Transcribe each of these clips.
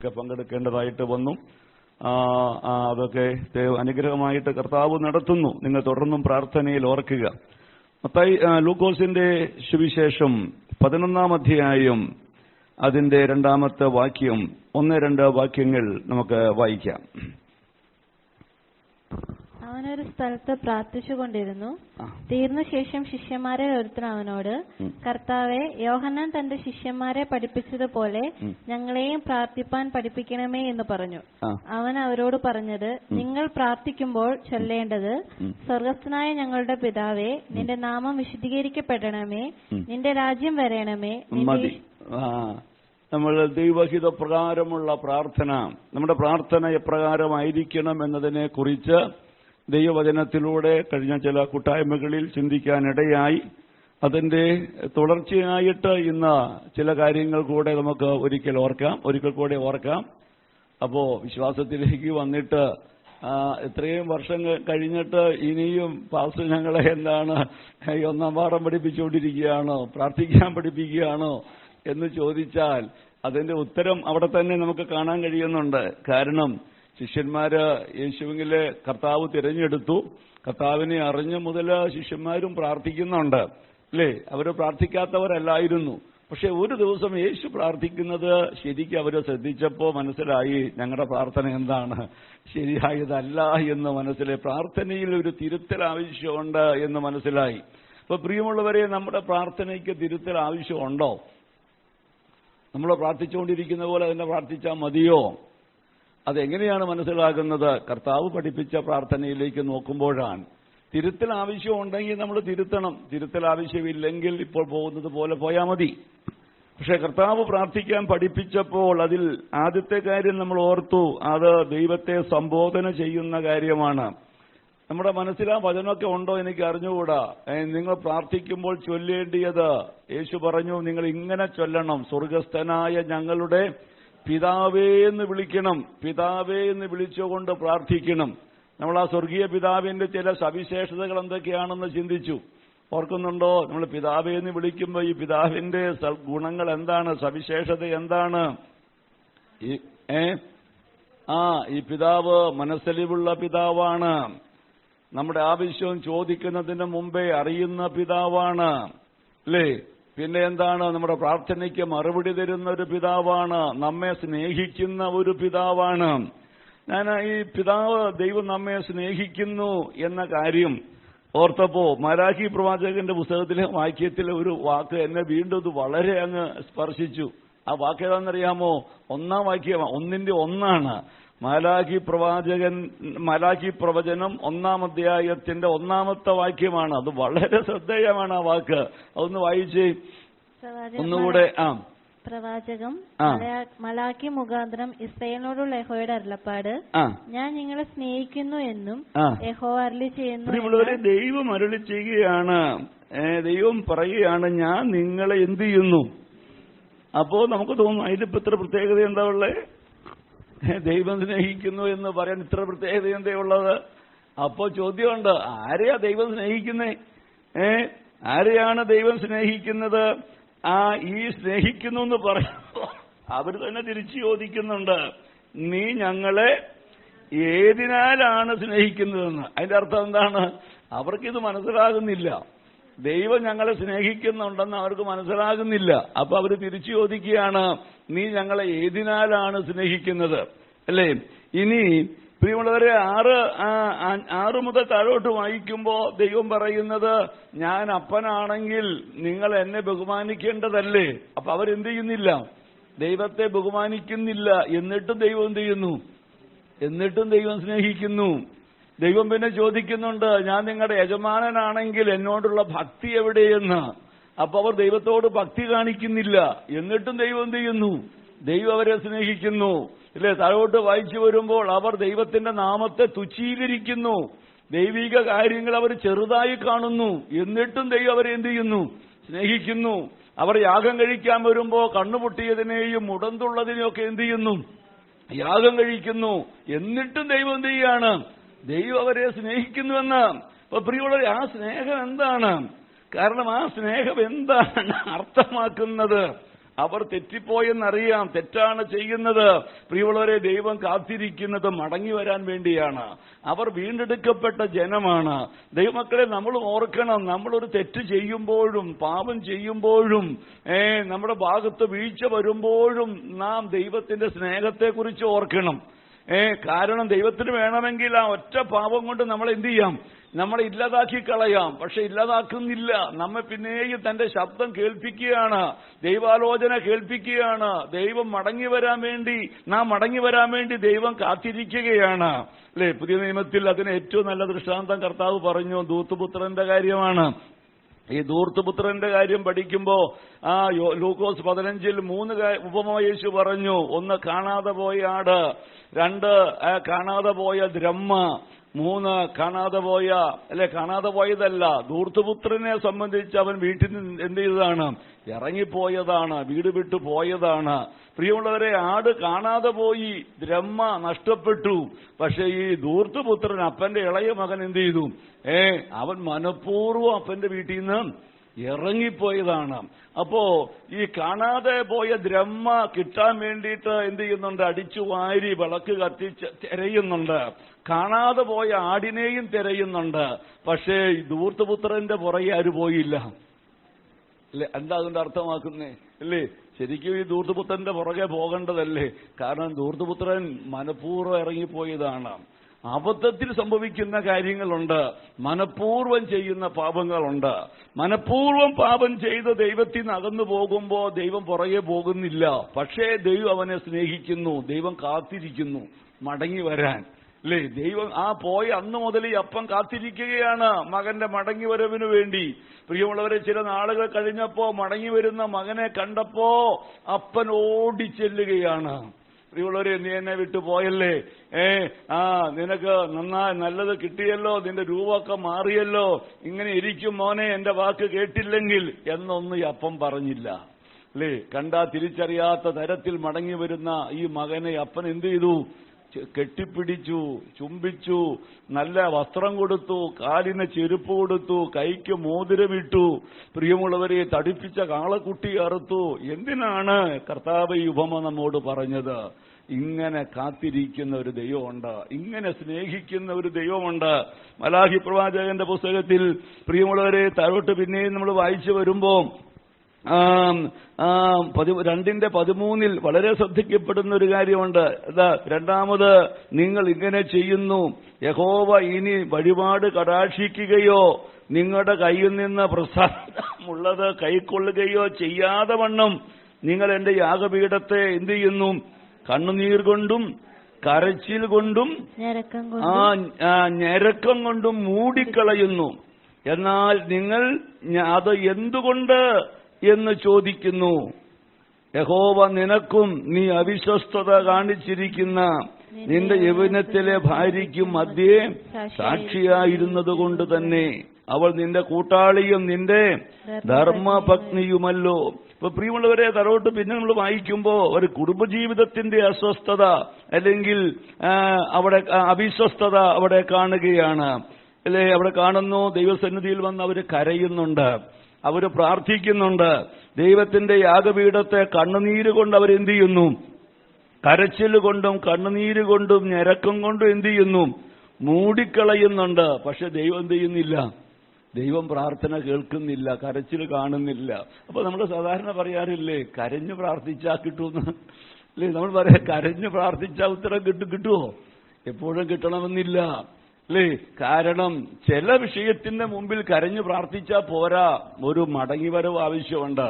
ഒക്കെ പങ്കെടുക്കേണ്ടതായിട്ട് വന്നു. അതൊക്കെ അനുഗ്രഹമായിട്ട് കർത്താവ് നടത്തുന്നു. നിങ്ങൾ തുടർന്നും പ്രാർത്ഥനയിൽ ഓർക്കുക. ലൂക്കോസിന്റെ സുവിശേഷം 11-ാം അധ്യായം അതിന്റെ 2-ാമത്തെ വാക്യം 1-2 വാക്യങ്ങൾ നമുക്ക് വായിക്കാം. അവനൊരു സ്ഥലത്ത് പ്രാർത്ഥിച്ചുകൊണ്ടിരുന്നു. തീർന്ന ശേഷം ശിഷ്യന്മാരെ ഒരുത്തൻ അവനോട്, കർത്താവേ, യോഹന്നാൻ തന്റെ ശിഷ്യന്മാരെ പഠിപ്പിച്ചതുപോലെ ഞങ്ങളെയും പ്രാർത്ഥിപ്പാൻ പഠിപ്പിക്കണമേ എന്ന് പറഞ്ഞു. അവൻ അവരോട് പറഞ്ഞത്, നിങ്ങൾ പ്രാർത്ഥിക്കുമ്പോൾ ചൊല്ലേണ്ടത്, സ്വർഗസ്ഥനായ ഞങ്ങളുടെ പിതാവേ, നിന്റെ നാമം വിശുദ്ധീകരിക്കപ്പെടണമേ, നിന്റെ രാജ്യം വരണമേ. നമ്മൾ ദൈവഹിത പ്രകാരമുള്ള പ്രാർത്ഥന, നമ്മുടെ പ്രാർത്ഥന എപ്രകാരമായിരിക്കണം എന്നതിനെ കുറിച്ച് ദൈവവചനത്തിലൂടെ കഴിഞ്ഞ ചില കൂട്ടായ്മകളിൽ ചിന്തിക്കാനിടയായി. അതിന്റെ തുടർച്ചയായിട്ട് ഇന്ന് ചില കാര്യങ്ങൾ കൂടെ നമുക്ക് ഒരിക്കൽ കൂടെ ഓർക്കാം. അപ്പോ വിശ്വാസത്തിലേക്ക് വന്നിട്ട് ഇത്രയും വർഷങ്ങൾ കഴിഞ്ഞിട്ട് ഇനിയും പാസ്റ്റർ ഞങ്ങളെ എന്താണ് 1-ാം പാഠം പഠിപ്പിച്ചുകൊണ്ടിരിക്കുകയാണോ, പ്രാർത്ഥിക്കാൻ പഠിപ്പിക്കുകയാണോ എന്ന് ചോദിച്ചാൽ അതിന്റെ ഉത്തരം അവിടെ തന്നെ നമുക്ക് കാണാൻ കഴിയുന്നുണ്ട്. കാരണം ശിഷ്യന്മാര് യേശുവിലെ കർത്താവ് തിരഞ്ഞെടുത്തു. കർത്താവിനെ അറിഞ്ഞ മുതൽ ശിഷ്യന്മാരും പ്രാർത്ഥിക്കുന്നുണ്ട്, അല്ലേ? അവര് പ്രാർത്ഥിക്കാത്തവരല്ലായിരുന്നു. പക്ഷെ ഒരു ദിവസം യേശു പ്രാർത്ഥിക്കുന്നത് ശരിക്കും അവര് ശ്രദ്ധിച്ചപ്പോ മനസ്സിലായി, ഞങ്ങളുടെ പ്രാർത്ഥന എന്താണ്, ശരിയായതല്ല എന്ന് മനസ്സിലായി. പ്രാർത്ഥനയിൽ ഒരു തിരുത്തൽ ആവശ്യമുണ്ട് എന്ന് മനസ്സിലായി. അപ്പൊ പ്രിയമുള്ളവരെ, നമ്മുടെ പ്രാർത്ഥനയ്ക്ക് തിരുത്തൽ ആവശ്യമുണ്ടോ? നമ്മൾ പ്രാർത്ഥിച്ചുകൊണ്ടിരിക്കുന്ന പോലെ തന്നെ പ്രാർത്ഥിച്ചാൽ മതിയോ? അതെങ്ങനെയാണ് മനസ്സിലാകുന്നത്? കർത്താവ് പഠിപ്പിച്ച പ്രാർത്ഥനയിലേക്ക് നോക്കുമ്പോഴാണ്. തിരുത്തൽ ആവശ്യമുണ്ടെങ്കിൽ നമ്മൾ തിരുത്തണം. തിരുത്തൽ ആവശ്യമില്ലെങ്കിൽ ഇപ്പോൾ പോകുന്നത് പോലെ പോയാൽ മതി. പക്ഷെ കർത്താവ് പ്രാർത്ഥിക്കാൻ പഠിപ്പിച്ചപ്പോൾ അതിൽ ആദ്യത്തെ കാര്യം നമ്മൾ ഓർത്തു, അത് ദൈവത്തെ സംബോധന ചെയ്യുന്ന കാര്യമാണ്. നമ്മുടെ മനസ്സിൽ ആ വചനമൊക്കെ ഉണ്ടോ എനിക്ക് അറിഞ്ഞുകൂടാ. നിങ്ങൾ പ്രാർത്ഥിക്കുമ്പോൾ ചൊല്ലേണ്ടിയത്, യേശു പറഞ്ഞു, നിങ്ങൾ ഇങ്ങനെ ചൊല്ലണം, സ്വർഗസ്ഥനായ ഞങ്ങളുടെ പിതാവേ എന്ന് വിളിക്കണം. പിതാവേ എന്ന് വിളിച്ചുകൊണ്ട് പ്രാർത്ഥിക്കണം. നമ്മൾ ആ സ്വർഗീയ പിതാവിന്റെ ചില സവിശേഷതകൾ എന്തൊക്കെയാണെന്ന് ചിന്തിച്ചു. ഓർക്കുന്നുണ്ടോ? നമ്മൾ പിതാവേ എന്ന് വിളിക്കുമ്പോൾ ഈ പിതാവിന്റെ ഗുണങ്ങൾ എന്താണ്, സവിശേഷത എന്താണ്? ഈ പിതാവ് മനസ്സലിവുള്ള പിതാവാണ്. നമ്മുടെ ആവശ്യവും ചോദിക്കുന്നതിന് മുമ്പേ അറിയുന്ന പിതാവാണ്, അല്ലേ? പിന്നെ എന്താണ്? നമ്മുടെ പ്രാർത്ഥനയ്ക്ക് മറുപടി തരുന്ന ഒരു പിതാവാണ്. നമ്മെ സ്നേഹിക്കുന്ന ഒരു പിതാവാണ്. ഞാൻ ഈ പിതാവ്, ദൈവം നമ്മെ സ്നേഹിക്കുന്നു എന്ന കാര്യം ഓർത്തപ്പോ മലാഖി പ്രവാചകന്റെ പുസ്തകത്തിലെ വാക്യത്തിലെ ഒരു വാക്ക് എന്നെ വീണ്ടും ഇത് വളരെ അങ്ങ് സ്പർശിച്ചു. ആ വാക്ക് ഏതാണെന്നറിയാമോ? 1-ാം വാക്യം, 1-ന്റെ 1 മലാഖി പ്രവചനം 1-ാം അധ്യായത്തിന്റെ 1-ാമത്തെ വാക്യമാണ്. അത് വളരെ ശ്രദ്ധേയമാണ് ആ വാക്ക്. അതൊന്ന് വായിച്ചേ ഒന്നുകൂടെ. പ്രവാചകം മലാഖി മുഖാന്തരം ഇസ്രായേലിനോടുള്ള യഹോവയുടെ അരുളപ്പാട്, ഞാൻ നിങ്ങളെ സ്നേഹിക്കുന്നു എന്നും യഹോവ അരുളി ചെയ്യുന്നു. ദൈവം അരുളി ചെയ്യുകയാണ്. ദൈവം പറയുകയാണ്, ഞാൻ നിങ്ങളെ എന്ത് ചെയ്യുന്നു. അപ്പോ നമുക്ക് തോന്നും, അതിലിപ്പോ ഇത്ര പ്രത്യേകത എന്താ ഉള്ളത്? ദൈവം സ്നേഹിക്കുന്നു എന്ന് പറയാൻ ഇത്ര പ്രത്യേകത എന്താ ഉള്ളത്? അപ്പോ ചോദ്യമുണ്ട്, ആരെയാ ദൈവം സ്നേഹിക്കുന്നേ? ആരെയാണ് ദൈവം സ്നേഹിക്കുന്നത്? ഈ സ്നേഹിക്കുന്നു എന്ന് പറയുമ്പോ അവർ തന്നെ തിരിച്ചു ചോദിക്കുന്നുണ്ട്, നീ ഞങ്ങളെ ഏതിനാലാണ് സ്നേഹിക്കുന്നതെന്ന്. അതിന്റെ അർത്ഥം എന്താണ്? അവർക്കിത് മനസ്സിലാകുന്നില്ല. ദൈവം ഞങ്ങളെ സ്നേഹിക്കുന്നുണ്ടെന്ന് അവർക്ക് മനസ്സിലാകുന്നില്ല. അപ്പൊ അവർ തിരിച്ചു ചോദിക്കുകയാണ്, നീ ഞങ്ങളെ ഏതിനാലാണ് സ്നേഹിക്കുന്നത്, അല്ലേ? ഇനി പ്രിയമുള്ളവരെ, 6 മുതൽ താഴോട്ട് വായിക്കുമ്പോ ദൈവം പറയുന്നത്, ഞാൻ അപ്പനാണെങ്കിൽ നിങ്ങൾ എന്നെ ബഹുമാനിക്കേണ്ടതല്ലേ? അപ്പൊ അവരെന്ത് ചെയ്യുന്നില്ല? ദൈവത്തെ ബഹുമാനിക്കുന്നില്ല. എന്നിട്ടും ദൈവം എന്ത് ചെയ്യുന്നു? എന്നിട്ടും ദൈവം സ്നേഹിക്കുന്നു. ദൈവം പിന്നെ ചോദിക്കുന്നുണ്ട്, ഞാൻ നിങ്ങളുടെ യജമാനനാണെങ്കിൽ എന്നോടുള്ള ഭക്തി എവിടെയെന്ന്. അപ്പൊ അവർ ദൈവത്തോട് ഭക്തി കാണിക്കുന്നില്ല. എന്നിട്ടും ദൈവം എന്ത് ചെയ്യുന്നു? ദൈവം അവരെ സ്നേഹിക്കുന്നു, ഇല്ലേ? താഴോട്ട് വായിച്ചു വരുമ്പോൾ അവർ ദൈവത്തിന്റെ നാമത്തെ തുച്ഛീകരിക്കുന്നു. ദൈവിക കാര്യങ്ങൾ അവർ ചെറുതായി കാണുന്നു. എന്നിട്ടും ദൈവം അവരെ എന്ത് ചെയ്യുന്നു? സ്നേഹിക്കുന്നു. അവർ യാഗം കഴിക്കാൻ വരുമ്പോ കണ്ണുപൊട്ടിയതിനെയും മുടന്തുള്ളതിനെയും ഒക്കെ എന്ത് ചെയ്യുന്നു? യാഗം കഴിക്കുന്നു. എന്നിട്ടും ദൈവം എന്ത് ചെയ്യാണ്? ദൈവം അവരെ സ്നേഹിക്കുന്നുവെന്ന്. അപ്പൊ പ്രിയമുള്ളവരെ, ആ സ്നേഹം എന്താണ്? കാരണം ആ സ്നേഹം എന്താണ് അർത്ഥമാക്കുന്നത്? അവർ തെറ്റിപ്പോയെന്നറിയാം, തെറ്റാണ് ചെയ്യുന്നത്. പ്രിയമുള്ളവരെ, ദൈവം കാത്തിരിക്കുന്നത് മടങ്ങി വരാൻ വേണ്ടിയാണ്. അവർ വീണ്ടെടുക്കപ്പെട്ട ജനമാണ്. ദൈവമക്കളെ, നമ്മൾ ഓർക്കണം, നമ്മളൊരു തെറ്റ് ചെയ്യുമ്പോഴും പാപം ചെയ്യുമ്പോഴും നമ്മുടെ ഭാഗത്ത് വീഴ്ച വരുമ്പോഴും നാം ദൈവത്തിന്റെ സ്നേഹത്തെക്കുറിച്ച് ഓർക്കണം. കാരണം ദൈവത്തിന് വേണമെങ്കിൽ ആ ഒറ്റ പാപം കൊണ്ട് നമ്മൾ എന്ത് ചെയ്യാം? നമ്മളെ ഇല്ലാതാക്കി കളയാം. പക്ഷെ ഇല്ലാതാക്കുന്നില്ല. നമ്മെ പിന്നെയും തന്റെ ശബ്ദം കേൾപ്പിക്കുകയാണ്, ദൈവാലോചന കേൾപ്പിക്കുകയാണ്. ദൈവം മടങ്ങി വരാൻ വേണ്ടി ദൈവം കാത്തിരിക്കുകയാണ്. അല്ലെ? പുതിയ നിയമത്തിൽ അതിന് ഏറ്റവും നല്ല ദൃഷ്ടാന്തം കർത്താവ് പറഞ്ഞു, ദൂർത്തുപുത്രന്റെ കാര്യമാണ്. ഈ ദൂർത്തുപുത്രന്റെ കാര്യം പഠിക്കുമ്പോ ലൂക്കോസ് 15-ൽ 3 ഉപമ യേശു പറഞ്ഞു. 1 കാണാതെ പോയ ആട്, 2 കാണാതെ പോയ ദ്രഹ്മ, 3 കാണാതെ പോയതല്ല, ദൂർത്തുപുത്രനെ സംബന്ധിച്ച് അവൻ വീട്ടിൽ നിന്ന് എന്ത് ചെയ്തതാണ്? ഇറങ്ങിപ്പോയതാണ്, വീട് വിട്ടു പോയതാണ്. പ്രിയമുള്ളവരെ, ആട് കാണാതെ പോയി, ദ്രഹ്മ നഷ്ടപ്പെട്ടു. പക്ഷെ ഈ ദൂർത്തുപുത്രൻ, അപ്പന്റെ ഇളയ മകൻ എന്ത് ചെയ്തു? അവൻ മനഃപൂർവ്വം അപ്പന്റെ വീട്ടിൽ നിന്ന് ഇറങ്ങിപ്പോയതാണ്. അപ്പോ ഈ കാണാതെ പോയ ദ്രഹ്മ കിട്ടാൻ വേണ്ടിയിട്ട് എന്ത് ചെയ്യുന്നുണ്ട്? അടിച്ചു വാരി വിളക്ക് കത്തിച്ച് തിരയുന്നുണ്ട്. കാണാതെ പോയ ആടിനെയും തിരയുന്നുണ്ട്. പക്ഷേ ഈ ദൂർത്തുപുത്രന്റെ പുറകെ ആര് പോയില്ല? അല്ലെ? എന്താ അതിന്റെ അർത്ഥമാക്കുന്നേ? അല്ലേ? ശരിക്കും ഈ ദൂർത്തുപുത്രന്റെ പുറകെ പോകേണ്ടതല്ലേ? കാരണം ദൂർത്തുപുത്രൻ മനഃപൂർവ്വം ഇറങ്ങിപ്പോയതാണ്. അബദ്ധത്തിൽ സംഭവിക്കുന്ന കാര്യങ്ങളുണ്ട്, മനഃപൂർവ്വം ചെയ്യുന്ന പാപങ്ങളുണ്ട്. മനഃപൂർവ്വം പാപം ചെയ്ത് ദൈവത്തിൽ നിന്ന് അകന്നു പോകുമ്പോൾ ദൈവം പുറകെ പോകുന്നില്ല. പക്ഷേ ദൈവം അവനെ സ്നേഹിക്കുന്നു, ദൈവം കാത്തിരിക്കുന്നു മടങ്ങി വരാൻ. അല്ലേ? ദൈവം പോയ അന്ന് മുതൽ ഈ അപ്പം കാത്തിരിക്കുകയാണ് മകന്റെ മടങ്ങി വരവിനു വേണ്ടി. പ്രിയമുള്ളവരെ, ചില നാളുകൾ കഴിഞ്ഞപ്പോ മടങ്ങി വരുന്ന മകനെ കണ്ടപ്പോ അപ്പൻ ഓടിച്ചെല്ലുകയാണ്. പ്രിയമുള്ളവരെ, നീ എന്നെ വിട്ടു പോയല്ലേ, നിനക്ക് നല്ലത് കിട്ടിയല്ലോ, നിന്റെ രൂപമൊക്കെ മാറിയല്ലോ, ഇങ്ങനെ ഇരിക്കും മോനെ എന്റെ വാക്ക് കേട്ടില്ലെങ്കിൽ എന്നൊന്നും ഈ അപ്പം പറഞ്ഞില്ല. അല്ലേ? കണ്ടാ തിരിച്ചറിയാത്ത തരത്തിൽ മടങ്ങി വരുന്ന ഈ മകനെ അപ്പൻ എന്ത് ചെയ്തു? കെട്ടിപ്പിടിച്ചു, ചുംബിച്ചു, നല്ല വസ്ത്രം കൊടുത്തു, കാലിന് ചെരുപ്പ് കൊടുത്തു, കൈക്ക് മോതിരമിട്ടു. പ്രിയമുള്ളവരെ, തടിപ്പിച്ച കാളക്കുട്ടി അറുത്തു. എന്തിനാണ് കർത്താവ് ഈ ഉപമ നമ്മോട് പറഞ്ഞത്? ഇങ്ങനെ കാത്തിരിക്കുന്ന ഒരു ദൈവമുണ്ട്, ഇങ്ങനെ സ്നേഹിക്കുന്ന ഒരു ദൈവമുണ്ട്. മലാഖി പ്രവാചകന്റെ പുസ്തകത്തിൽ പ്രിയമുള്ളവരെ താഴോട്ട് പിന്നെയും നമ്മൾ വായിച്ചു വരുമ്പോ 2:13 വളരെ ശ്രദ്ധിക്കപ്പെടുന്ന ഒരു കാര്യമുണ്ട്. രണ്ടാമത്, നിങ്ങൾ ഇങ്ങനെ ചെയ്യുന്നു, യഹോവ ഇനി വഴിപാട് കടാക്ഷിക്കുകയോ നിങ്ങളുടെ കയ്യിൽ നിന്ന് പ്രസാദമുള്ളത് കൈക്കൊള്ളുകയോ ചെയ്യാതെ വണ്ണം നിങ്ങൾ എന്റെ യാഗപീഠത്തെ എന്ത് ചെയ്യുന്നു? കണ്ണുനീർ കൊണ്ടും കരച്ചിൽ കൊണ്ടും ഞരക്കം കൊണ്ടും മൂടിക്കളയുന്നു. എന്നാൽ നിങ്ങൾ അത് എന്തുകൊണ്ട് എന്ന് ചോദിക്കുന്നു. യഹോവ നിനക്കും നീ അവിശ്വസ്തത കാണിച്ചിരിക്കുന്ന നിന്റെ യൗവനത്തിലെ ഭാര്യയ്ക്കും മധ്യേ സാക്ഷിയായിരുന്നതുകൊണ്ട് തന്നെ അവൾ നിന്റെ കൂട്ടാളിയും നിന്റെ ധർമ്മപത്നിയുമല്ലോ. ഇപ്പൊ പ്രിയമുള്ളവരെ, തറോട്ട് പിന്നെ നമ്മൾ വായിക്കുമ്പോ ഒരു കുടുംബജീവിതത്തിന്റെ അസ്വസ്ഥത അല്ലെങ്കിൽ അവിടെ അവിശ്വസ്തത അവിടെ കാണുകയാണ്. അല്ലെ? അവിടെ കാണുന്നു, ദൈവസന്നിധിയിൽ വന്ന് അവര് കരയുന്നുണ്ട്, അവര് പ്രാർത്ഥിക്കുന്നുണ്ട്. ദൈവത്തിന്റെ യാഗപീഠത്തെ കണ്ണുനീര് കൊണ്ട് അവരെന്ത് ചെയ്യുന്നു? കരച്ചിൽ കൊണ്ടും കണ്ണുനീര് കൊണ്ടും ഞരക്കം കൊണ്ടും എന്ത് ചെയ്യുന്നു? മൂടിക്കളയുന്നുണ്ട്. പക്ഷെ ദൈവം എന്ത് ചെയ്യുന്നില്ല? ദൈവം പ്രാർത്ഥന കേൾക്കുന്നില്ല, കരച്ചിൽ കാണുന്നില്ല. അപ്പൊ നമ്മൾ സാധാരണ പറയാറില്ലേ, കരഞ്ഞു പ്രാർത്ഥിച്ചാൽ കിട്ടുമെന്ന് അല്ലേ? നമ്മൾ പറയാം, കരഞ്ഞു പ്രാർത്ഥിച്ചാൽ ഉത്തരം കിട്ടുമോ? എപ്പോഴും കിട്ടണമെന്നില്ല അല്ലേ? കാരണം ചില വിഷയത്തിന്റെ മുമ്പിൽ കരഞ്ഞു പ്രാർത്ഥിച്ചാൽ പോരാ, ഒരു മടങ്ങിവരവ് ആവശ്യമുണ്ട്.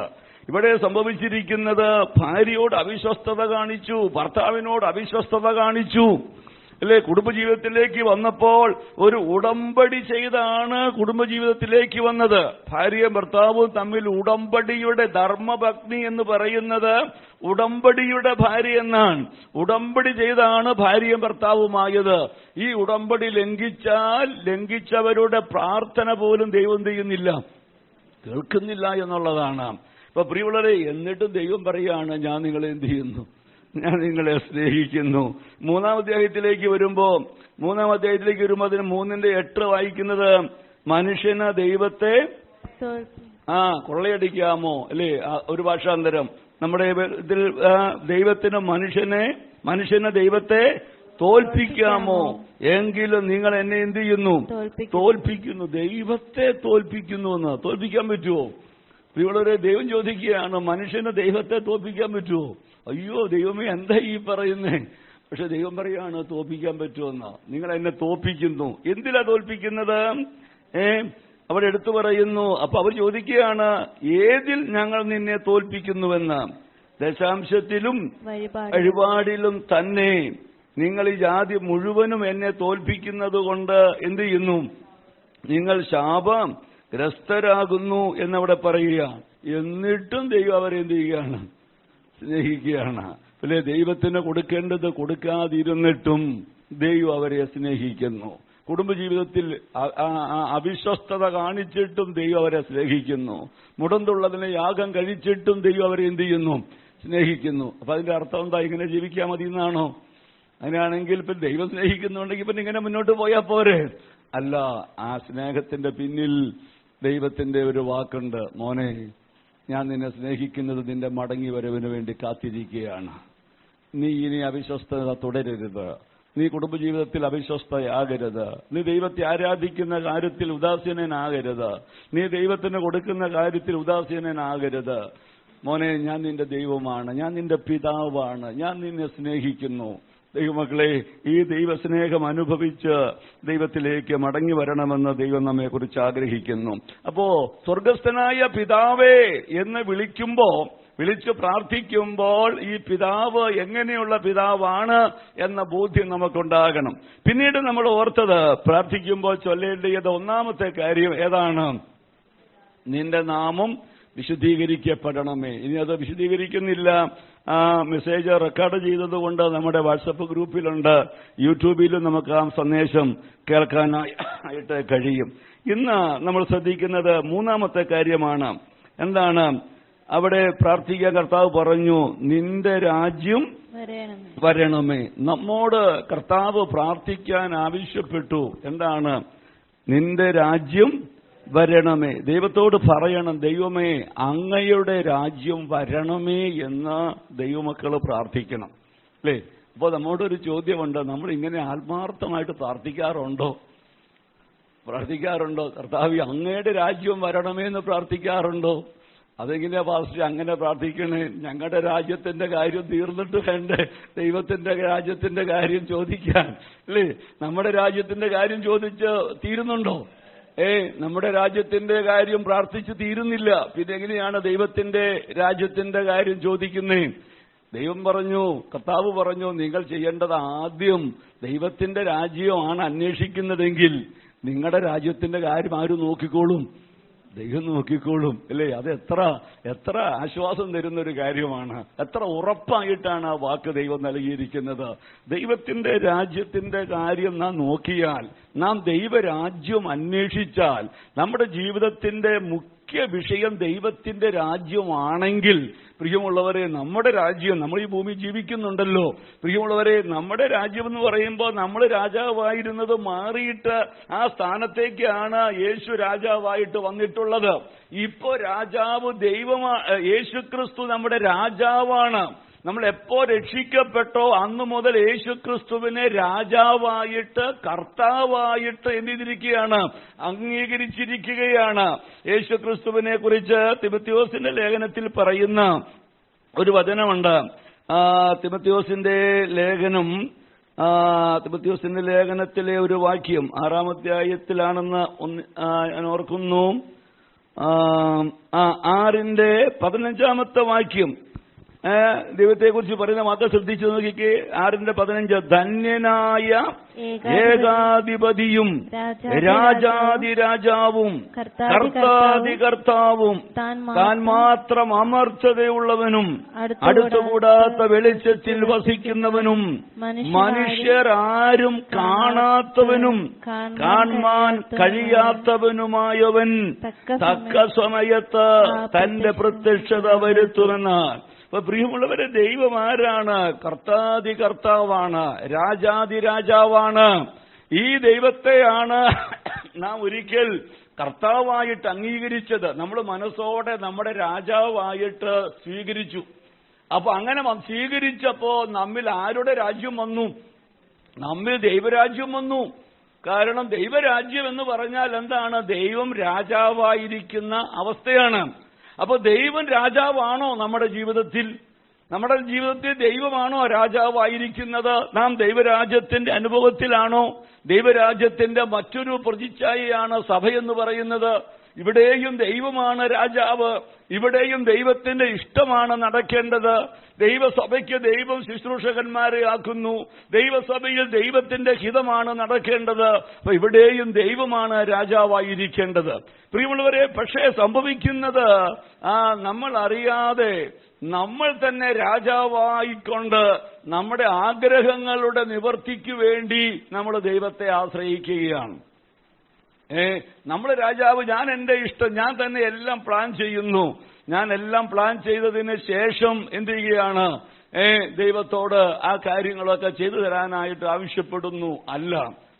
ഇവിടെ സംഭവിച്ചിരിക്കുന്നത്, ഭാര്യയോട് അവിശ്വസ്തത കാണിച്ചു, ഭർത്താവിനോട് അവിശ്വസ്തത കാണിച്ചു അല്ലേ? കുടുംബജീവിതത്തിലേക്ക് വന്നപ്പോൾ ഒരു ഉടമ്പടി ചെയ്താണ് കുടുംബജീവിതത്തിലേക്ക് വന്നത്. ഭാര്യയും ഭർത്താവും തമ്മിൽ ഉടമ്പടിയുടെ ധർമ്മപത്നി എന്ന് പറയുന്നത് ഉടമ്പടിയുടെ ഭാര്യ എന്നാണ്. ഉടമ്പടി ചെയ്താണ് ഭാര്യയും ഭർത്താവുമായത്. ഈ ഉടമ്പടി ലംഘിച്ചവരുടെ പ്രാർത്ഥന പോലും ദൈവം ചെയ്യുന്നില്ല, കേൾക്കുന്നില്ല എന്നുള്ളതാണ്. ഇപ്പൊ പ്രിയമുള്ളവരെ, എന്നിട്ടും ദൈവം പറയാണ്, ഞാൻ നിങ്ങളെ എന്ത് ചെയ്യുന്നു? ഞാൻ നിങ്ങളെ സ്നേഹിക്കുന്നു. 3-ാം അധ്യായത്തിലേക്ക് വരുമ്പോ അതിന് 3:8 വായിക്കുന്നത്, മനുഷ്യന് ദൈവത്തെ കൊള്ളയടിക്കാമോ അല്ലേ? ഒരു ഭാഷാന്തരം, നമ്മുടെ ഇതിൽ ദൈവത്തിന് മനുഷ്യനെ ദൈവത്തെ തോൽപ്പിക്കാമോ? എങ്കിലും നിങ്ങൾ എന്നെ എന്ത് ചെയ്യുന്നു? തോൽപ്പിക്കുന്നു. ദൈവത്തെ തോൽപ്പിക്കുന്നു എന്ന് തോൽപ്പിക്കാൻ പറ്റുമോ? പ്രിയമുള്ളവരെ, ദൈവം ചോദിക്കുകയാണ്, മനുഷ്യന് ദൈവത്തെ തോൽപ്പിക്കാൻ പറ്റുമോ? അയ്യോ ദൈവമേ, എന്താ ഈ പറയുന്നേ? പക്ഷെ ദൈവം പറയാണ് തോൽപ്പിക്കാൻ പറ്റുമെന്ന്. നിങ്ങൾ എന്നെ തോൽപ്പിക്കുന്നു. എന്തിലാ തോൽപ്പിക്കുന്നത്? അവിടെ എടുത്തു പറയുന്നു. അപ്പൊ അവർ ചോദിക്കുകയാണ്, ഏതിൽ ഞങ്ങൾ നിന്നെ തോൽപ്പിക്കുന്നുവെന്ന്. ദശാംശത്തിലും വഴിപാടിലും തന്നെ നിങ്ങൾ ഈ ജാതി മുഴുവനും എന്നെ തോൽപ്പിക്കുന്നത് കൊണ്ട് എന്ത് ചെയ്യുന്നു? നിങ്ങൾ ശാപം ഗ്രസ്തരാകുന്നു എന്നവിടെ പറയുകയാണ്. എന്നിട്ടും ദൈവം അവരെന്ത് ചെയ്യുകയാണ്? സ്നേഹിക്കുകയാണ്. അല്ലെ, ദൈവത്തിന് കൊടുക്കേണ്ടത് കൊടുക്കാതിരുന്നിട്ടും ദൈവം അവരെ സ്നേഹിക്കുന്നു. കുടുംബജീവിതത്തിൽ അവിശ്വസ്തത കാണിച്ചിട്ടും ദൈവം അവരെ സ്നേഹിക്കുന്നു. മുടന്തുള്ളതിനെ യാഗം കഴിച്ചിട്ടും ദൈവം അവരെ എന്ത് ചെയ്യുന്നു? സ്നേഹിക്കുന്നു. അപ്പൊ അതിന്റെ അർത്ഥം എന്താ? ഇങ്ങനെ ജീവിക്കാൻ മതി എന്നാണോ? അങ്ങനെയാണെങ്കിൽ ഇപ്പം ദൈവം സ്നേഹിക്കുന്നുണ്ടെങ്കിൽ പിന്നെ ഇങ്ങനെ മുന്നോട്ട് പോയാൽ പോരെ? അല്ല, ആ സ്നേഹത്തിന്റെ പിന്നിൽ ദൈവത്തിന്റെ ഒരു വാക്കുണ്ട്. മോനെ, ഞാൻ നിന്നെ സ്നേഹിക്കുന്നത് നിന്റെ മടങ്ങി വരവിന് വേണ്ടി കാത്തിരിക്കുകയാണ്. നീ ഇനി അവിശ്വസ്തത തുടരരുത്. നീ കുടുംബജീവിതത്തിൽ അവിശ്വസ്തയാകരുത്. നീ ദൈവത്തെ ആരാധിക്കുന്ന കാര്യത്തിൽ ഉദാസീനനാകരുത്. നീ ദൈവത്തിന് കൊടുക്കുന്ന കാര്യത്തിൽ ഉദാസീനനാകരുത്. മോനെ, ഞാൻ നിന്റെ ദൈവമാണ്, ഞാൻ നിന്റെ പിതാവാണ്, ഞാൻ നിന്നെ സ്നേഹിക്കുന്നു. ദൈവമക്കളെ, ഈ ദൈവസ്നേഹം അനുഭവിച്ച് ദൈവത്തിലേക്ക് മടങ്ങി വരണമെന്ന് ദൈവം നമ്മെക്കുറിച്ച് ആഗ്രഹിക്കുന്നു. അപ്പോ സ്വർഗസ്ഥനായ പിതാവേ എന്ന് വിളിച്ചു പ്രാർത്ഥിക്കുമ്പോൾ ഈ പിതാവ് എങ്ങനെയുള്ള പിതാവാണ് എന്ന ബോധ്യം നമുക്കുണ്ടാകണം. പിന്നീട് നമ്മൾ ഓർത്തത്, പ്രാർത്ഥിക്കുമ്പോൾ ചൊല്ലേണ്ടിയത് ഒന്നാമത്തെ കാര്യം ഏതാണ്? നിന്റെ നാമം വിശുദ്ധീകരിക്കപ്പെടണമേ. ഇനി അത് വിശുദ്ധീകരിക്കുന്നില്ല. മെസ്സേജ് റെക്കോർഡ് ചെയ്തതുകൊണ്ട് നമ്മുടെ വാട്സപ്പ് ഗ്രൂപ്പിലുണ്ട്, യൂട്യൂബിലും നമുക്ക് ആ സന്ദേശം കേൾക്കാനായിട്ട് കഴിയും. ഇന്ന് നമ്മൾ ശ്രദ്ധിക്കുന്നത് മൂന്നാമത്തെ കാര്യമാണ്. എന്താണ് അവിടെ പ്രാർത്ഥിക്കാൻ കർത്താവ് പറഞ്ഞു? നിന്റെ രാജ്യം വരണമേ. നമ്മോട് കർത്താവ് പ്രാർത്ഥിക്കാൻ ആവശ്യപ്പെട്ടു. എന്താണ്? നിന്റെ രാജ്യം വരണമേ. ദൈവത്തോട് പറയണം, ദൈവമേ അങ്ങയുടെ രാജ്യം വരണമേ എന്ന് ദൈവമക്കൾ പ്രാർത്ഥിക്കണം, അല്ലേ? അപ്പോൾ നമ്മോടൊരു ചോദ്യമുണ്ട്, നമ്മൾ ഇങ്ങനെ ആത്മാർത്ഥമായിട്ട് പ്രാർത്ഥിക്കാറുണ്ടോ? കർത്താവേ അങ്ങയുടെ രാജ്യം വരണമേ എന്ന് പ്രാർത്ഥിക്കാറുണ്ടോ? അതെങ്ങനെയാ പാസ്റ്റർ അങ്ങനെ പ്രാർത്ഥിക്കണേ? ഞങ്ങളുടെ രാജ്യത്തിന്റെ കാര്യം തീർന്നിട്ട് വേണ്ടേ ദൈവത്തിന്റെ രാജ്യത്തിന്റെ കാര്യം ചോദിക്കാൻ, അല്ലേ? നമ്മുടെ രാജ്യത്തിന്റെ കാര്യം ചോദിച്ച് തീരുന്നുണ്ടോ? നമ്മുടെ രാജ്യത്തിന്റെ കാര്യം പ്രാർത്ഥിച്ച് തീരുന്നില്ല. പിന്നെ എങ്ങനെയാണ് ദൈവത്തിന്റെ രാജ്യത്തിന്റെ കാര്യം ചോദിക്കുന്നേ? ദൈവം പറഞ്ഞു, കർത്താവ് പറഞ്ഞു, നിങ്ങൾ ചെയ്യേണ്ടത് ആദ്യം ദൈവത്തിന്റെ രാജ്യമാണ് അന്വേഷിക്കുന്നതെങ്കിൽ നിങ്ങളുടെ രാജ്യത്തിന്റെ കാര്യം ആരും നോക്കിക്കോളും? ദൈവം നോക്കിക്കോളും, അല്ലേ? അത് എത്ര ആശ്വാസം തരുന്നൊരു കാര്യമാണ്. എത്ര ഉറപ്പായിട്ടാണ് ആ വാക്ക് ദൈവം നൽകിയിരിക്കുന്നത്. ദൈവത്തിന്റെ രാജ്യത്തിന്റെ കാര്യം നാം നോക്കിയാൽ, നാം ദൈവരാജ്യം അന്വേഷിച്ചാൽ, നമ്മുടെ ജീവിതത്തിന്റെ മുഖ്യ വിഷയം ദൈവത്തിന്റെ രാജ്യമാണെങ്കിൽ, പ്രിയമുള്ളവരെ, നമ്മുടെ രാജ്യം, നമ്മൾ ഈ ഭൂമി ജീവിക്കുന്നുണ്ടല്ലോ, പ്രിയമുള്ളവരെ, നമ്മുടെ രാജ്യം എന്ന് പറയുമ്പോൾ നമ്മൾ രാജാവായിരുന്നത് മാറിയിട്ട് ആ സ്ഥാനത്തേക്കാണ് യേശു രാജാവായിട്ട് വന്നിട്ടുള്ളത്. ഇപ്പോ രാജാവ് ദൈവമാണ്. യേശുക്രിസ്തു നമ്മുടെ രാജാവാണ്. നമ്മൾ എപ്പോ രക്ഷിക്കപ്പെട്ടോ അന്നു മുതൽ യേശുക്രിസ്തുവിനെ രാജാവായിട്ട്, കർത്താവായിട്ട് എന്തിരിക്കുകയാണ്? അംഗീകരിച്ചിരിക്കുകയാണ്. യേശുക്രിസ്തുവിനെ കുറിച്ച് തിമോഥെയോസിന്റെ ലേഖനത്തിൽ പറയുന്ന ഒരു വചനമുണ്ട്. തിമോഥെയോസിന്റെ ലേഖനത്തിലെ ഒരു വാക്യം 6-ാം അധ്യായത്തിലാണെന്ന് ഞാൻ ഓർക്കുന്നു. 6-ന്റെ 15 ദൈവത്തെക്കുറിച്ച് പറയുന്ന മാത്രം ശ്രദ്ധിച്ചു നോക്കിക്കേ. 6-15 ധന്യനായ ഏകാധിപതിയും രാജാതിരാജാവും കർത്താതികർത്താവും താൻ മാത്രം അമർച്ചതയുള്ളവനും അടുത്തുകൂടാത്ത വെളിച്ചത്തിൽ വസിക്കുന്നവനും മനുഷ്യർ ആരും കാണാത്തവനും കാണാൻ കഴിയാത്തവനുമായവൻ തക്ക സമയത്ത് തന്റെ പ്രത്യക്ഷത വരുത്തുമെന്നാൽ. അപ്പൊ പ്രിയമുള്ളവരെ, ദൈവം ആരാണ്? കർത്താതികർത്താവാണ്, രാജാതിരാജാവാണ്. ഈ ദൈവത്തെയാണ് നാം ഒരിക്കൽ കർത്താവായിട്ട് അംഗീകരിച്ചത്. നമ്മൾ മനസ്സോടെ നമ്മുടെ രാജാവായിട്ട് സ്വീകരിച്ചു. അപ്പൊ അങ്ങനെ സ്വീകരിച്ചപ്പോ നമ്മിൽ ആരുടെ രാജ്യം വന്നു? നമ്മിൽ ദൈവരാജ്യം വന്നു. കാരണം ദൈവരാജ്യം എന്ന് പറഞ്ഞാൽ എന്താണ്? ദൈവം രാജാവായിരിക്കുന്ന അവസ്ഥയാണ്. അപ്പൊ ദൈവം രാജാവാണോ നമ്മുടെ ജീവിതത്തിൽ? നമ്മുടെ ജീവിതത്തിൽ ദൈവമാണോ രാജാവായിരിക്കുന്നത്? നാം ദൈവരാജ്യത്തിന്റെ അനുഭവത്തിലാണോ? ദൈവരാജ്യത്തിന്റെ മറ്റൊരു പ്രതിച്ഛായയാണ് സഭയെന്ന് പറയുന്നത്. ഇവിടെയും ദൈവമാണ് രാജാവ്. ഇവിടെയും ദൈവത്തിന്റെ ഇഷ്ടമാണ് നടക്കേണ്ടത്. ദൈവസഭയ്ക്ക് ദൈവം ശുശ്രൂഷകന്മാരെ ആക്കുന്നു. ദൈവസഭയിൽ ദൈവത്തിന്റെ ഹിതമാണ് നടക്കേണ്ടത്. അപ്പൊ ഇവിടെയും ദൈവമാണ് രാജാവായിരിക്കേണ്ടത്. പ്രിയമുള്ളവരെ, പക്ഷേ സംഭവിക്കുന്നത് നമ്മൾ അറിയാതെ നമ്മൾ തന്നെ രാജാവായിക്കൊണ്ട് നമ്മുടെ ആഗ്രഹങ്ങളുടെ നിവർത്തിക്ക് വേണ്ടി നമ്മൾ ദൈവത്തെ ആശ്രയിക്കുകയാണ്. നമ്മൾ രാജാവ്, ഞാൻ എന്റെ ഇഷ്ടം, ഞാൻ തന്നെ എല്ലാം പ്ലാൻ ചെയ്യുന്നു. ഞാൻ എല്ലാം പ്ലാൻ ചെയ്തതിന് ശേഷം എന്ത് ചെയ്യുകയാണ്? ദൈവത്തോട് ആ കാര്യങ്ങളൊക്കെ ചെയ്തു തരാനായിട്ട് ആവശ്യപ്പെടുന്നു. അല്ല,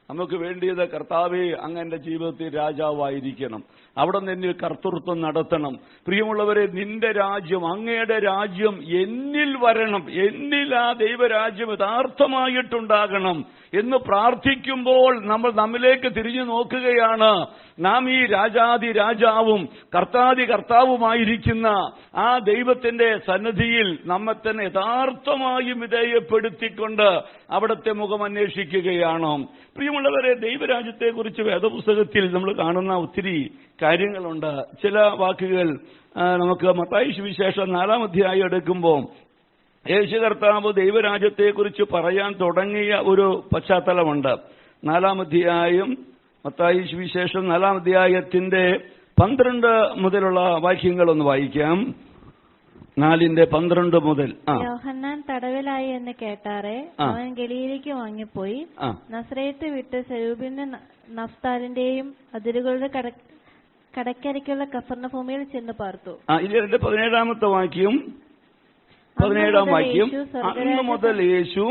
നമുക്ക് വേണ്ടിയത് കർത്താവേ, അങ്ങ് എന്റെ ജീവിതത്തിൽ രാജാവായിരിക്കണം, അവിടെ നിന്നിൽ കർത്തൃത്വം നടത്തണം. പ്രിയമുള്ളവരെ, നിന്റെ രാജ്യം, അങ്ങയുടെ രാജ്യം എന്നിൽ വരണം, എന്നിൽ ആ ദൈവരാജ്യം യഥാർത്ഥമായിട്ടുണ്ടാകണം എന്ന് പ്രാർത്ഥിക്കുമ്പോൾ നമ്മൾ നമ്മിലേക്ക് തിരിഞ്ഞു നോക്കുകയാണ്. നാം ഈ രാജാതി രാജാവും കർത്താതി കർത്താവുമായിരിക്കുന്ന ആ ദൈവത്തിന്റെ സന്നിധിയിൽ നമ്മെ തന്നെ യഥാർത്ഥമായും വിധേയപ്പെടുത്തിക്കൊണ്ട് അവിടുത്തെ മുഖം അന്വേഷിക്കുകയാണ്. പ്രിയമുള്ളവരെ, ദൈവരാജ്യത്തെക്കുറിച്ച് വേദപുസ്തകത്തിൽ നമ്മൾ കാണുന്ന ഒത്തിരി കാര്യങ്ങളുണ്ട്. ചില വാക്കുകൾ നമുക്ക് മത്തായി സുവിശേഷം 4-ാം അധ്യായം എടുക്കുമ്പോൾ യേശു കർത്താവ് ദൈവരാജ്യത്തെക്കുറിച്ച് പറയാൻ തുടങ്ങിയ ഒരു പശ്ചാത്തലമുണ്ട്. 4-ാം അധ്യായം, മത്തായി സുവിശേഷം 4-ാം അധ്യായത്തിന്റെ 12 മുതലുള്ള വാക്യങ്ങളൊന്ന് വായിക്കാം. 4:12 മുതൽ. യോഹന്നാൻ തടവിലായി എന്ന് കേട്ടാറെ അവൻ ഗലീലയ്ക്ക് വാങ്ങിപ്പോയി. നസറേത്ത് വിട്ട് സെരൂബിന്റെ നഫ്താലിന്റെയും അതിരുകളുടെ കടക്കരയ്ക്കുള്ള കഫർന്നഭൂമിയിൽ ചെന്ന് പാർത്തു. ഇതിന്റെ 17-ാമത്തെ വാക്യം, 17-ാം വാക്യം, അന്ന് മുതൽ യേശു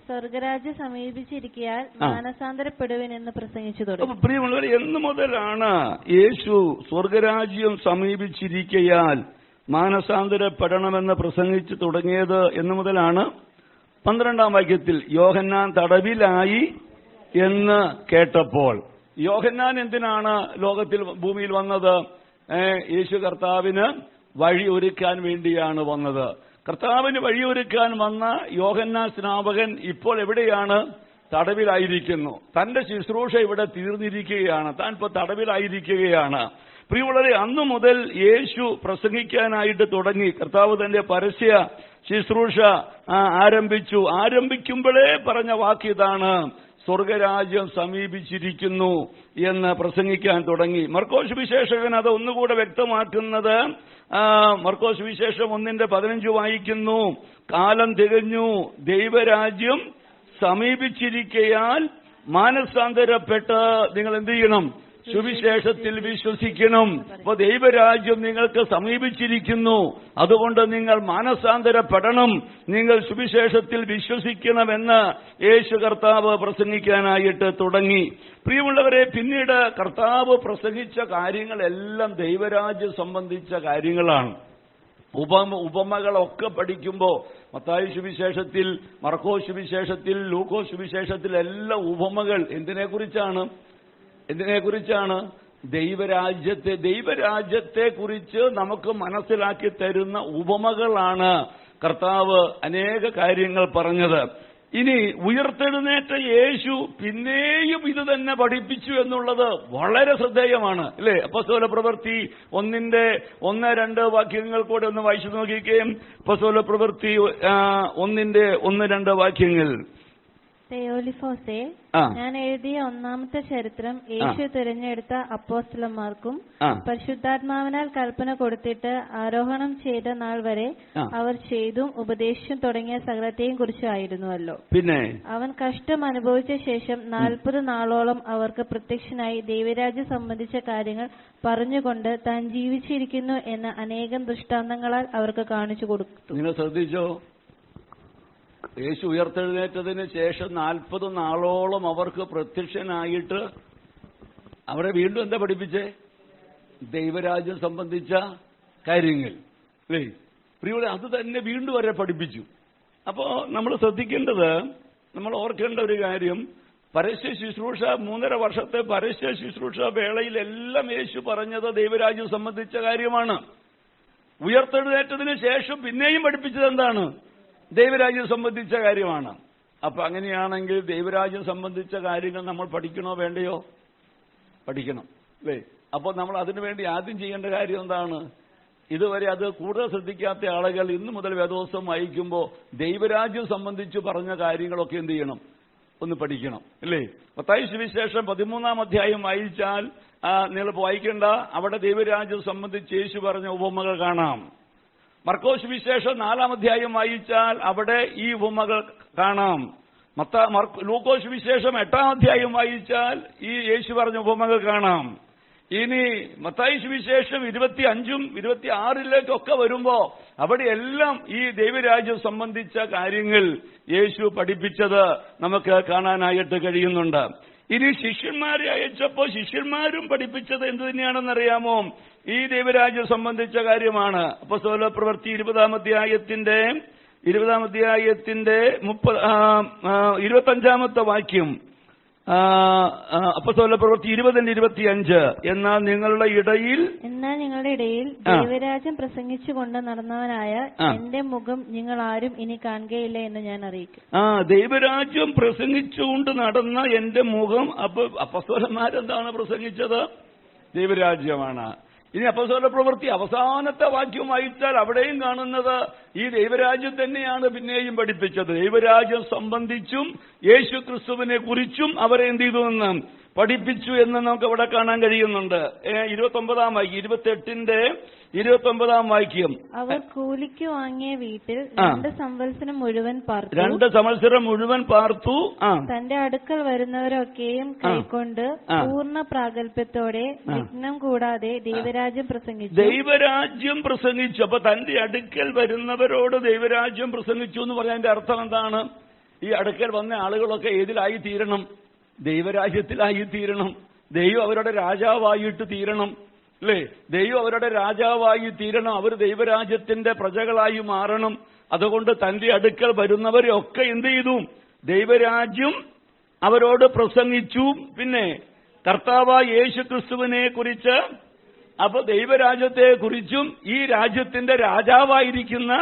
സ്വർഗരാജ്യം സമീപിച്ചിരിക്കയാൽ മാനസാന്തരപ്പെടുവിൻ എന്ന് പ്രസംഗിച്ചു തുടങ്ങി. പ്രിയമുള്ളവർ, എന്ന് മുതലാണ് യേശു സ്വർഗരാജ്യം സമീപിച്ചിരിക്കയാൽ മാനസാന്തരപ്പെടണമെന്ന് പ്രസംഗിച്ചു തുടങ്ങിയത്? എന്ന് മുതലാണ്? 12-ാം വാക്യത്തിൽ യോഹന്നാൻ തടവിലായി എന്ന് കേട്ടപ്പോൾ. യോഹന്നാൻ എന്തിനാണ് ലോകത്തിൽ ഭൂമിയിൽ വന്നത്? യേശു കർത്താവിന് വഴി ഒരുക്കാൻ വേണ്ടിയാണ് വന്നത്. കർത്താവിന് വഴിയൊരുക്കാൻ വന്ന യോഹന്നാൻ സ്നാപകൻ ഇപ്പോൾ എവിടെയാണ്? തടവിലായിരിക്കുന്നു. തന്റെ ശുശ്രൂഷ ഇവിടെ തീർന്നിരിക്കുകയാണ്. താൻ ഇപ്പോൾ തടവിലായിരിക്കുകയാണ്. പ്രിയമുള്ളവരെ, അന്നു മുതൽ യേശു പ്രസംഗിക്കാനായിട്ട് തുടങ്ങി. കർത്താവ് തന്റെ പരസ്യ ശുശ്രൂഷ ആരംഭിക്കുമ്പോഴേ പറഞ്ഞ വാക്കിതാണ്, സ്വർഗരാജ്യം സമീപിച്ചിരിക്കുന്നു എന്ന് പ്രസംഗിക്കാൻ തുടങ്ങി. മർക്കോസ് സുവിശേഷകൻ അത് ഒന്നുകൂടെ വ്യക്തമാക്കുന്നത് മർക്കോസ് സുവിശേഷം 1:15 വായിക്കുന്നു. കാലം തികഞ്ഞു, ദൈവരാജ്യം സമീപിച്ചിരിക്കയാൽ മാനസാന്തരപ്പെട്ട് നിങ്ങൾ എന്ത് ചെയ്യണം? സുവിശേഷത്തിൽ വിശ്വസിക്കണം. അപ്പൊ ദൈവരാജ്യം നിങ്ങൾക്ക് സമീപിച്ചിരിക്കുന്നു, അതുകൊണ്ട് നിങ്ങൾ മാനസാന്തരപ്പെടണം, നിങ്ങൾ സുവിശേഷത്തിൽ വിശ്വസിക്കണമെന്ന് യേശു കർത്താവ് പ്രസംഗിക്കാനായിട്ട് തുടങ്ങി. പ്രിയമുള്ളവരെ, പിന്നീട് കർത്താവ് പ്രസംഗിച്ച കാര്യങ്ങളെല്ലാം ദൈവരാജ്യം സംബന്ധിച്ച കാര്യങ്ങളാണ്. ഉപമകളൊക്കെ പഠിക്കുമ്പോൾ മത്തായി സുവിശേഷത്തിൽ, മർക്കോസ് സുവിശേഷത്തിൽ, ലൂക്കോസ് സുവിശേഷത്തിൽ എല്ലാം ഉപമകൾ എന്തിനെക്കുറിച്ചാണ്? ദൈവരാജ്യത്തെ കുറിച്ച് നമുക്ക് മനസ്സിലാക്കി തരുന്ന ഉപമകളാണ് കർത്താവ് അനേക കാര്യങ്ങൾ പറഞ്ഞത്. ഇനി ഉയർത്തെഴുന്നേറ്റ യേശു പിന്നെയും ഇത് തന്നെ പഠിപ്പിച്ചു എന്നുള്ളത് വളരെ ശ്രദ്ധേയമാണ്, അല്ലേ? അപ്പോസ്തലപ്രവൃത്തി 1:2 വാക്യങ്ങൾ കൂടെ ഒന്ന് വായിച്ചു നോക്കിക്കുകയും. അപ്പോസ്തലപ്രവൃത്തി 1:1-2 വാക്യങ്ങൾ. തെയോലിഫോസേ, ഞാൻ എഴുതിയ ഒന്നാമത്തെ ചരിത്രം യേശു തിരഞ്ഞെടുത്ത അപ്പോസ്തലന്മാർക്കും പരിശുദ്ധാത്മാവിനാൽ കൽപ്പന കൊടുത്തിട്ട് ആരോഹണം ചെയ്ത നാൾ വരെ അവർ ചെയ്തും ഉപദേശിച്ചും തുടങ്ങിയ സകലത്തെയും കുറിച്ചായിരുന്നുവല്ലോ. പിന്നെ അവൻ കഷ്ടം അനുഭവിച്ച ശേഷം 40 നാളോളം അവർക്ക് പ്രത്യക്ഷനായി ദൈവരാജ്യം സംബന്ധിച്ച കാര്യങ്ങൾ പറഞ്ഞുകൊണ്ട് താൻ ജീവിച്ചിരിക്കുന്നു എന്ന അനേകം ദൃഷ്ടാന്തങ്ങളാൽ അവർക്ക് കാണിച്ചു കൊടുത്തു. നിങ്ങൾ ശ്രദ്ധിച്ചോ? യേശു ഉയർത്തെഴുന്നേറ്റതിന് ശേഷം 40 നാളോളം അവർക്ക് പ്രത്യക്ഷനായിട്ട് അവരെ വീണ്ടും എന്താ പഠിപ്പിച്ചേ? ദൈവരാജ്യം സംബന്ധിച്ച കാര്യങ്ങൾ, അല്ലേ? പ്രിയരെ, അത് തന്നെ വീണ്ടും അവരെ പഠിപ്പിച്ചു. അപ്പോൾ നമ്മൾ ശ്രദ്ധിക്കേണ്ടത്, നമ്മൾ ഓർക്കേണ്ട ഒരു കാര്യം, പരസ്യ ശുശ്രൂഷ 3.5 വർഷത്തെ പരസ്യ ശുശ്രൂഷ വേളയിലെല്ലാം യേശു പറഞ്ഞത് ദൈവരാജ്യം സംബന്ധിച്ച കാര്യമാണ്. ഉയർത്തെഴുന്നേറ്റതിന് ശേഷം പിന്നെയും പഠിപ്പിച്ചത് എന്താണ്? ദൈവരാജ്യം സംബന്ധിച്ച കാര്യമാണ്. അപ്പൊ അങ്ങനെയാണെങ്കിൽ ദൈവരാജ്യം സംബന്ധിച്ച കാര്യങ്ങൾ നമ്മൾ പഠിക്കണോ വേണ്ടയോ? പഠിക്കണം, അല്ലേ? അപ്പോൾ നമ്മൾ അതിനുവേണ്ടി ആദ്യം ചെയ്യേണ്ട കാര്യം എന്താണ്? ഇതുവരെ അത് കൂടുതൽ ശ്രദ്ധിക്കാത്ത ആളുകൾ ഇന്നു മുതൽ വേദോത്സവം വായിക്കുമ്പോൾ ദൈവരാജ്യം സംബന്ധിച്ച് പറഞ്ഞ കാര്യങ്ങളൊക്കെ എന്ത് ചെയ്യണം? ഒന്ന് പഠിക്കണം, അല്ലേ? മത്തായി സുവിശേഷം 13-ാം അധ്യായം വായിച്ചാൽ നിങ്ങൾ വായിക്കേണ്ട, അവിടെ ദൈവരാജ്യം സംബന്ധിച്ച് യേശു പറഞ്ഞ ഉപമകൾ കാണാം. മർക്കോസ് സുവിശേഷം 4-ാം അധ്യായം വായിച്ചാൽ അവിടെ ഈ ഉപമകൾ കാണാം. ലൂക്കോസ് സുവിശേഷം 8-ാം അധ്യായം വായിച്ചാൽ ഈ യേശു പറഞ്ഞ ഉപമകൾ കാണാം. ഇനി മത്തായി സുവിശേഷം 25-ഉം 26-ലേക്കൊക്കെ വരുമ്പോ അവിടെയെല്ലാം ഈ ദൈവരാജ്യം സംബന്ധിച്ച കാര്യങ്ങൾ യേശു പഠിപ്പിച്ചത് നമുക്ക് കാണാനായിട്ട് കഴിയുന്നുണ്ട്. ഇനി ശിഷ്യന്മാരെ അയച്ചപ്പോൾ ശിഷ്യന്മാരും പഠിപ്പിച്ചത് എന്ത് തന്നെയാണെന്നറിയാമോ? ഈ ദൈവരാജ്യം സംബന്ധിച്ച കാര്യമാണ്. അപ്പോസ്തലപ്രവൃത്തി 20-ാം അധ്യായത്തിന്റെ 25-ാമത്തെ വാക്യം. അപ്പോസ്തലപ്രവൃത്തി 20:25, എന്നാൽ നിങ്ങളുടെ ഇടയിൽ ദൈവരാജ്യം പ്രസംഗിച്ചുകൊണ്ട് നടന്നവനായ എന്റെ മുഖം നിങ്ങൾ ആരും ഇനി കാണുകയില്ല എന്ന് ഞാൻ അറിയിക്കും. ദൈവരാജ്യം പ്രസംഗിച്ചുകൊണ്ട് നടന്ന എന്റെ മുഖം. അപ്പൊ അപ്പോസ്തലന്മാരെന്താണ് പ്രസംഗിച്ചത്? ദൈവരാജ്യമാണ്. ഇനി അപ്പോസ്തലപ്രവൃത്തി അവസാനത്തെ വാക്യം വായിച്ചാൽ അവിടെയും കാണുന്നത് ഈ ദൈവരാജ്യം തന്നെയാണ് പിന്നെയും പഠിപ്പിച്ചത്. ദൈവരാജ്യം സംബന്ധിച്ചും യേശു ക്രിസ്തുവിനെ കുറിച്ചും അവരെ എന്ത് ചെയ്തു എന്ന് പഠിപ്പിച്ചു എന്ന് നമുക്ക് അവിടെ കാണാൻ കഴിയുന്നുണ്ട്. 29-ാം വാക്യം, 28-ന്റെ 29-ാം വാക്യം. അവർ കൂലിക്ക് വാങ്ങിയ വീട്ടിൽ 2 സംവത്സരം മുഴുവൻ പാർത്തു. 2 സംവത്സരം മുഴുവൻ പാർത്തു. തന്റെ അടുക്കൽ വരുന്നവരൊക്കെയും കൈക്കൊണ്ട് പൂർണ്ണ പ്രാഗൽഭ്യത്തോടെ വിഘ്നം കൂടാതെ ദൈവരാജ്യം പ്രസംഗിച്ചു. ദൈവരാജ്യം പ്രസംഗിച്ചു. അപ്പൊ തന്റെ അടുക്കൽ വരുന്നവരോട് ദൈവരാജ്യം പ്രസംഗിച്ചു എന്ന് പറഞ്ഞതിന്റെ അർത്ഥം എന്താണ്? ഈ അടുക്കൽ വന്ന ആളുകളൊക്കെ ഏതിലായി തീരണം? ദൈവരാജ്യത്തിലായി തീരണം. ദൈവം അവരുടെ രാജാവായിട്ട് തീരണം, അല്ലേ? ദൈവം അവരുടെ രാജാവായി തീരണം. അവർ ദൈവരാജ്യത്തിന്റെ പ്രജകളായി മാറണം. അതുകൊണ്ട് തന്റെ അടുക്കൽ വരുന്നവരെയൊക്കെ എന്ത് ചെയ്തു? ദൈവരാജ്യം അവരോട് പ്രസംഗിച്ചു. പിന്നെ കർത്താവായ യേശു ക്രിസ്തുവിനെ കുറിച്ച്, അപ്പൊ ദൈവരാജ്യത്തെ കുറിച്ചും ഈ രാജ്യത്തിന്റെ രാജാവായിരിക്കുന്ന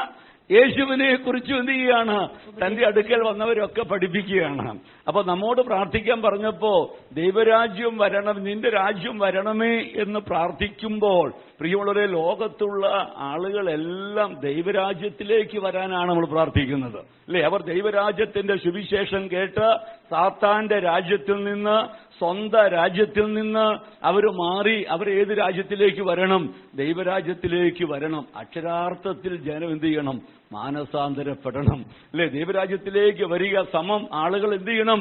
യേശുവിനെ കുറിച്ചും എന്ത് ചെയ്യുകയാണ്? തന്റെ അടുക്കൽ വന്നവരൊക്കെ പഠിപ്പിക്കുകയാണ്. അപ്പൊ നമ്മോട് പ്രാർത്ഥിക്കാൻ പറഞ്ഞപ്പോ ദൈവരാജ്യം വരണം, നിന്റെ രാജ്യം വരണമേ എന്ന് പ്രാർത്ഥിക്കുമ്പോൾ പ്രിയമുള്ളവരെ, ലോകത്തുള്ള ആളുകളെല്ലാം ദൈവരാജ്യത്തിലേക്ക് വരാനാണ് നമ്മൾ പ്രാർത്ഥിക്കുന്നത്, അല്ലേ? അവർ ദൈവരാജ്യത്തിന്റെ സുവിശേഷം കേട്ട് സാത്താന്റെ രാജ്യത്തിൽ നിന്ന്, സ്വന്തം രാജ്യത്തിൽ നിന്ന് അവർ മാറി അവർ ഏത് രാജ്യത്തിലേക്ക് വരണം? ദൈവരാജ്യത്തിലേക്ക് വരണം. അക്ഷരാർത്ഥത്തിൽ ജനം എന്ത് ചെയ്യണം? മാനസാന്തരപ്പെടണം, അല്ലേ? ദൈവരാജ്യത്തിലേക്ക് വരിക സമം ആളുകൾ എന്ത് ചെയ്യണം?